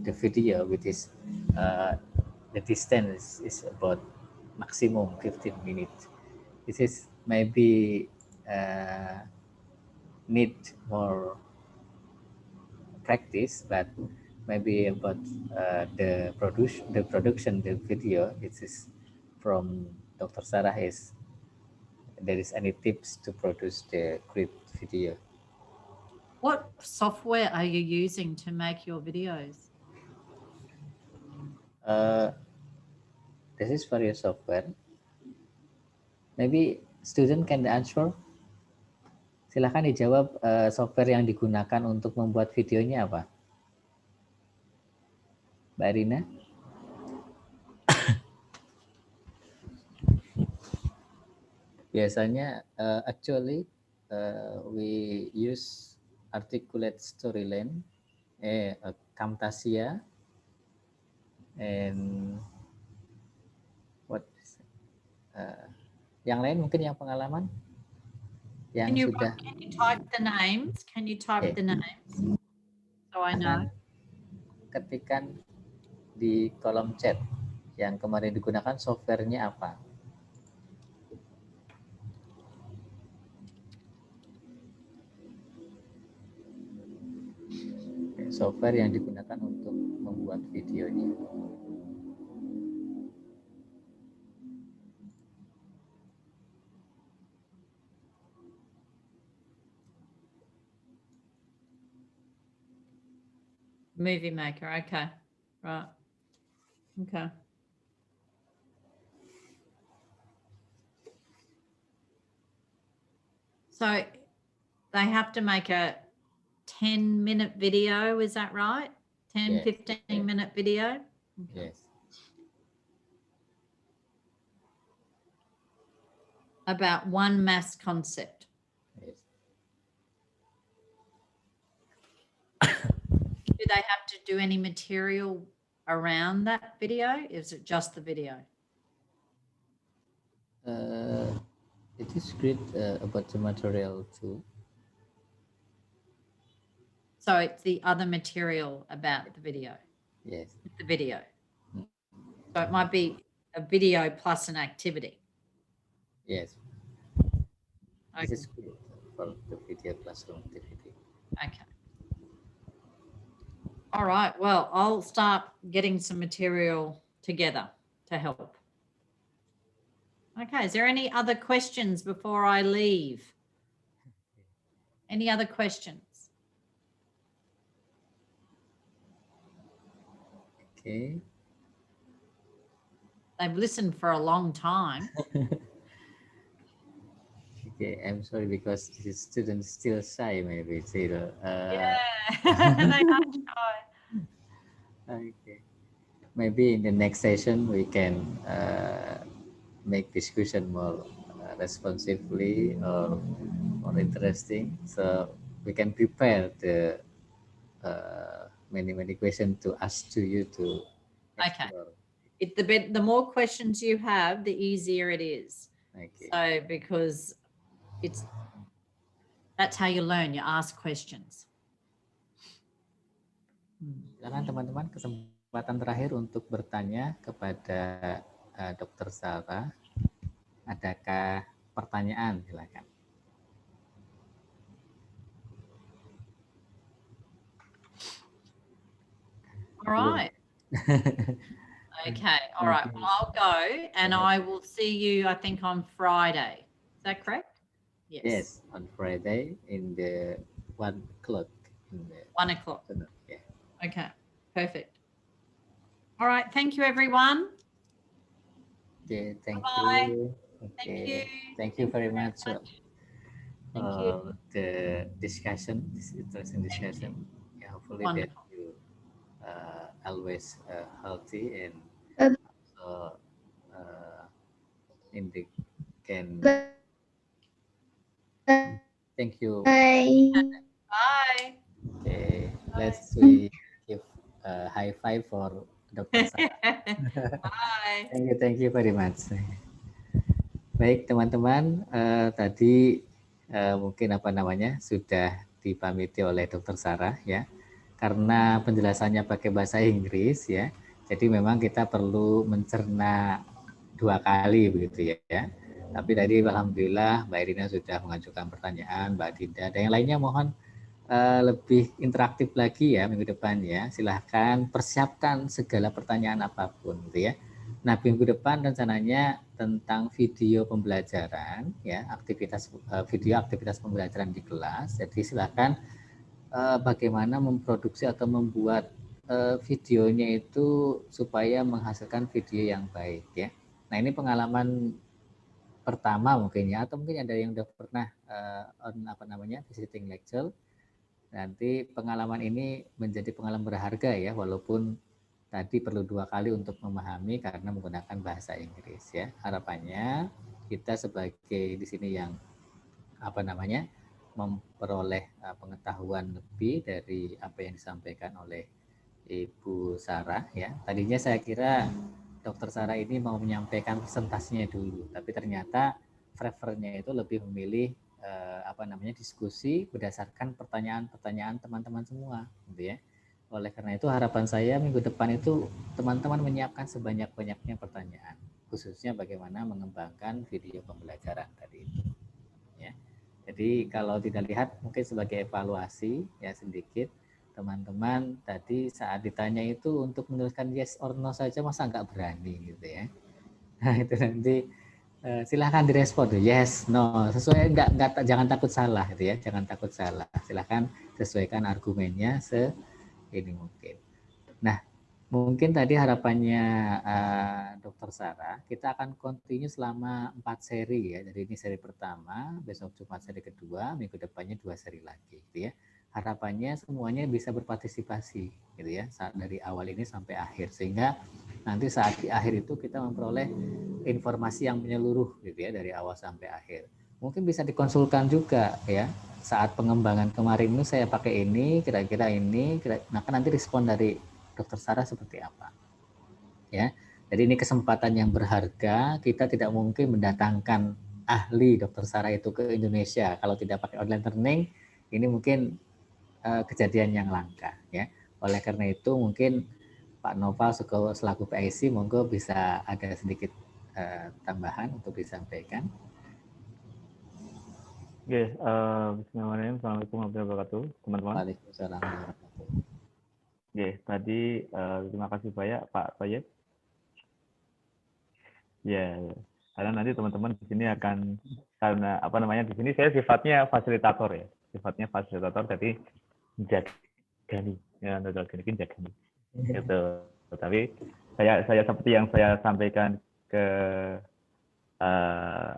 the video, which is the distance is about maximum 15 minutes. This is maybe need more practice, but maybe about the production, the video, it is from Dr. Sarah. Is there is any tips to produce the great video? What software are you using to make your videos? This is various software. Maybe student can answer. Silakan dijawab software yang digunakan untuk membuat videonya apa? Mbak Rina? Biasanya actually we use articulate storyline, Camtasia, and what yang lain mungkin yang pengalaman yang Can you type the names? Can you type the names so I know? Ketikan di kolom chat yang kemarin digunakan softwarenya apa? Software yang digunakan untuk membuat videonya. Movie Maker, okay, right, okay. So they have to make a 10-minute video, is that right? 10, 15-minute video? Yes. About one maths concept. Yes. Do they have to do any material around that video? Is it just the video? It is great about the material too. So it's the other material about the video. Yes. The video. So it might be a video plus an activity. Yes. Okay. This is good for the video classroom activity. Okay. All right. Well, I'll start getting some material together to help. Okay. Is there any other questions before I leave? Any other questions? Okay. They've listened for a long time. Okay, I'm sorry because the students still shy, maybe still. Yeah, they are shy. Okay. Maybe in the next session we can make discussion more responsively or more interesting, so we can prepare the many questions to ask to you to Okay. explore. The more questions you have, the easier it is. Okay. So because that's how you learn. You ask questions. Silakan teman-teman, kesempatan terakhir untuk bertanya kepada Dr. Sarah. Adakah pertanyaan? Silakan. All right. Okay. All right. Well, I'll go and I will see you, I think, on Friday. Is that correct? Yes, on Friday in the 1 o'clock. 1 o'clock. Yeah. Okay. Perfect. All right. Thank you, everyone. Okay. Thank Bye-bye. you. Okay. Thank you very much for the discussion, this interesting discussion. Yeah, hopefully that you always healthy and also in the can. Thank you. Bye. Okay, let's we give a high five for Dr. Sarah. Bye. Thank you very much. Baik teman-teman, tadi mungkin sudah dipamiti oleh Dr. Sarah ya, karena penjelasannya pakai bahasa Inggris ya, jadi memang kita perlu mencerna 2 kali begitu ya. Tapi tadi alhamdulillah Mbak Irina sudah mengajukan pertanyaan, Mbak Dinda dan yang lainnya mohon lebih interaktif lagi ya minggu depan ya. Silahkan persiapkan segala pertanyaan apapun gitu ya. Nah, minggu depan rencananya tentang video pembelajaran ya, video aktivitas pembelajaran di kelas. Jadi silahkan bagaimana memproduksi atau membuat videonya itu supaya menghasilkan video yang baik ya. Nah, ini pengalaman pertama mungkin ya, atau mungkin ada yang udah pernah visiting lecture. Nanti pengalaman ini menjadi pengalaman berharga ya, walaupun tadi perlu 2 kali untuk memahami karena menggunakan bahasa Inggris ya. Harapannya kita sebagai di sini yang memperoleh pengetahuan lebih dari apa yang disampaikan oleh Ibu Sarah ya. Tadinya saya kira Dr. Sarah ini mau menyampaikan presentasinya dulu, tapi ternyata preferennya itu lebih memilih diskusi berdasarkan pertanyaan-pertanyaan teman-teman semua gitu ya. Oleh karena itu harapan saya minggu depan itu teman-teman menyiapkan sebanyak-banyaknya pertanyaan, khususnya bagaimana mengembangkan video pembelajaran tadi itu ya. Jadi kalau tidak lihat mungkin sebagai evaluasi ya sedikit, teman-teman tadi saat ditanya itu untuk menuliskan yes or no saja masa nggak berani gitu ya. Nah itu nanti silahkan direspon tuh yes no sesuai, jangan takut salah gitu ya, jangan takut salah, silahkan sesuaikan argumennya ini mungkin. Nah mungkin tadi harapannya Dr. Sarah, kita akan continue selama 4 seri ya. Jadi ini seri pertama, besok Jumat seri kedua, minggu depannya 2 seri lagi gitu ya. Harapannya semuanya bisa berpartisipasi gitu ya, saat dari awal ini sampai akhir, sehingga nanti saat di akhir itu kita memperoleh informasi yang menyeluruh gitu ya, dari awal sampai akhir. Mungkin bisa dikonsulkan juga ya, saat pengembangan kemarin ini saya pakai ini, kira-kira ini, nah kan nanti respon dari Dr. Sarah seperti apa ya. Jadi ini kesempatan yang berharga, kita tidak mungkin mendatangkan ahli Dr. Sarah itu ke Indonesia kalau tidak pakai online learning. Ini mungkin kejadian yang langka ya. Oleh karena itu mungkin Pak Noval selaku PIC monggo bisa ada sedikit tambahan untuk disampaikan. Oke, bismillahirrahmanirrahim. Assalamualaikum warahmatullahi wabarakatuh, teman-teman. Waalaikumsalam warahmatullahi wabarakatuh. Oke, tadi terima kasih banyak Pak Toyib. Ya, karena nanti teman-teman di sini akan di sini saya sifatnya fasilitator ya, jadi menjagani ya, menjagani gitu. Tapi saya seperti yang saya sampaikan ke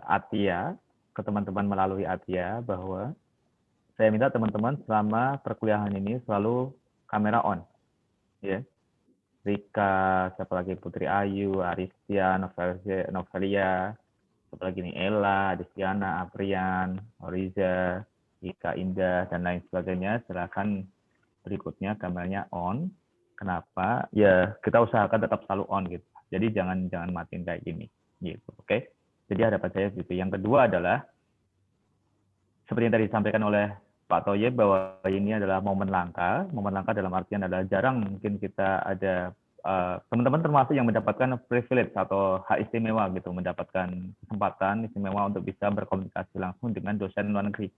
Atia, ke teman-teman melalui Atia, bahwa saya minta teman-teman selama perkuliahan ini selalu kamera on, ya. Rika, siapa lagi, Putri Ayu, Aristia, Novelia, siapa lagi nih, Ella, Desiana, Aprian, Oriza, Ika, Indah, dan lain sebagainya. Silakan berikutnya kameranya on. Kenapa? Ya kita usahakan tetap selalu on gitu. Jadi jangan matiin kayak gini, gitu. Oke? Jadi harapan saya gitu. Yang kedua adalah seperti yang tadi disampaikan oleh Pak Toyib, bahwa ini adalah momen langka. Momen langka dalam artian adalah jarang mungkin kita ada teman-teman termasuk yang mendapatkan privilege atau hak istimewa gitu, mendapatkan kesempatan istimewa untuk bisa berkomunikasi langsung dengan dosen luar negeri.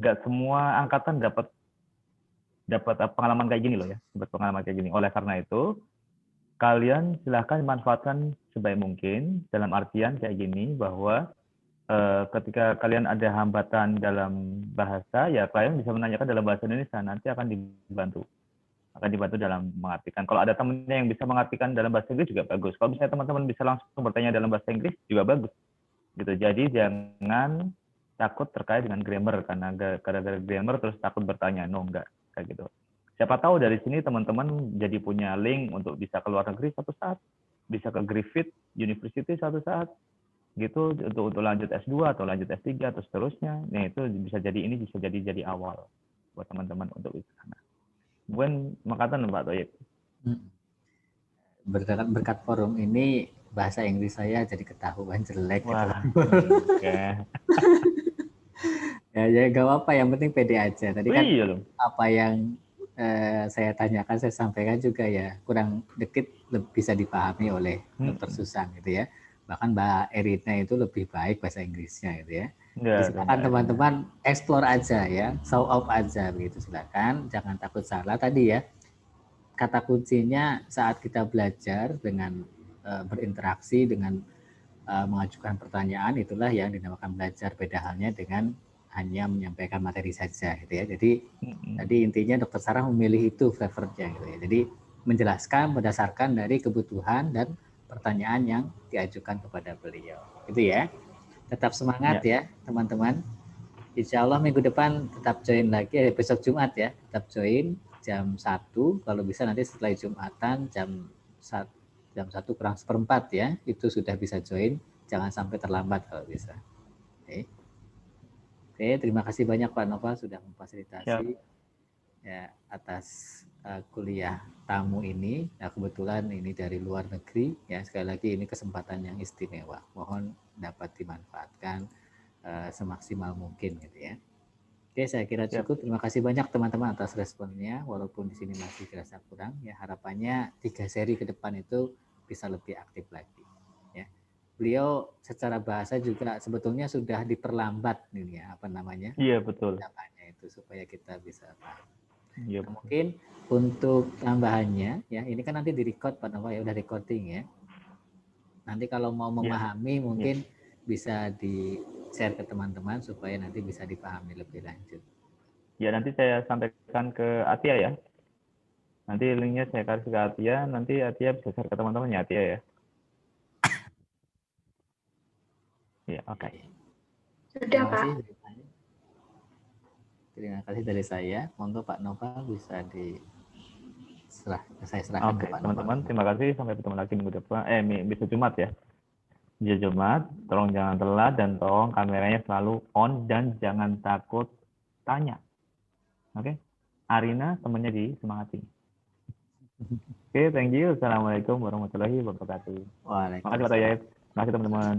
Nggak semua angkatan dapat pengalaman kayak gini loh ya, dapat pengalaman kayak gini. Oleh karena itu, kalian silahkan manfaatkan sebaik mungkin, dalam artian kayak gini, bahwa ketika kalian ada hambatan dalam bahasa, ya kalian bisa menanyakan dalam bahasa Indonesia, nanti akan dibantu dalam mengartikan. Kalau ada temennya yang bisa mengartikan dalam bahasa Inggris juga bagus. Kalau misalnya teman-teman bisa langsung bertanya dalam bahasa Inggris juga bagus. Gitu. Jadi jangan takut terkait dengan grammar, karena gara-gara grammar terus takut bertanya. No, enggak kayak gitu. Siapa tahu dari sini teman-teman jadi punya link untuk bisa ke luar negeri suatu saat, bisa ke Griffith University suatu saat, gitu, untuk lanjut S2 atau lanjut S3 atau seterusnya. Nah, itu bisa jadi awal buat teman-teman untuk ke sana. Mungkin makatan Pak Toyib. Berkat forum ini bahasa Inggris saya jadi ketahuan jelek. Wah, ya gak apa-apa, yang penting pede aja. Tadi kan apa yang saya tanyakan, saya sampaikan juga ya kurang dikit bisa dipahami oleh Dr. Susan gitu ya. Bahkan Mbak Erina itu lebih baik bahasa Inggrisnya gitu ya. Silakan teman-teman explore aja ya, show off aja begitu, silakan, jangan takut salah. Tadi ya, kata kuncinya saat kita belajar dengan berinteraksi, dengan mengajukan pertanyaan, itulah yang dinamakan belajar. Beda halnya dengan hanya menyampaikan materi saja gitu ya. Jadi tadi intinya Dr. Sarah memilih itu flavornya gitu ya. Jadi menjelaskan berdasarkan dari kebutuhan dan pertanyaan yang diajukan kepada beliau. Gitu ya. Tetap semangat ya teman-teman. Insya Allah minggu depan tetap join lagi, besok Jumat ya, tetap join jam 1, kalau bisa nanti setelah Jumatan jam 1 kurang seperempat ya, itu sudah bisa join, jangan sampai terlambat kalau bisa. Oke, terima kasih banyak Pak Nova sudah memfasilitasi ya atas kuliah tamu ini. Nah, kebetulan ini dari luar negeri ya, sekali lagi ini kesempatan yang istimewa, mohon dapat dimanfaatkan semaksimal mungkin gitu ya. Oke, saya kira cukup. Terima kasih banyak teman-teman atas responnya, walaupun di sini masih dirasa kurang ya, harapannya 3 seri ke depan itu bisa lebih aktif lagi ya. Beliau secara bahasa juga sebetulnya sudah diperlambat ini ya, apa namanya? Iya, betul. Namanya itu supaya kita bisa paham. Iya, nah, mungkin untuk tambahannya ya, ini kan nanti di-record Pak Nova ya, udah recording ya. Nanti kalau mau memahami mungkin bisa di-share ke teman-teman supaya nanti bisa dipahami lebih lanjut. Ya, nanti saya sampaikan ke Atia ya. Nanti linknya saya kasih ke Atia, nanti Atia bisa share ke teman-teman ya Atia ya. Ya, oke. Sudah, Pak. Terima kasih dari saya. Monggo Pak Nova bisa saya serahkan ke Pak Nova. Teman-teman, terima kasih. Sampai bertemu lagi minggu depan. Besok Jumat ya. Bisa Jumat, tolong jangan telat dan tolong kameranya selalu on dan jangan takut tanya. Oke? Arina temannya disemangati. Oke, thank you. Assalamualaikum warahmatullahi wabarakatuh. Waalaikumsalam. Terima kasih Pak Toyib. Terima kasih teman-teman.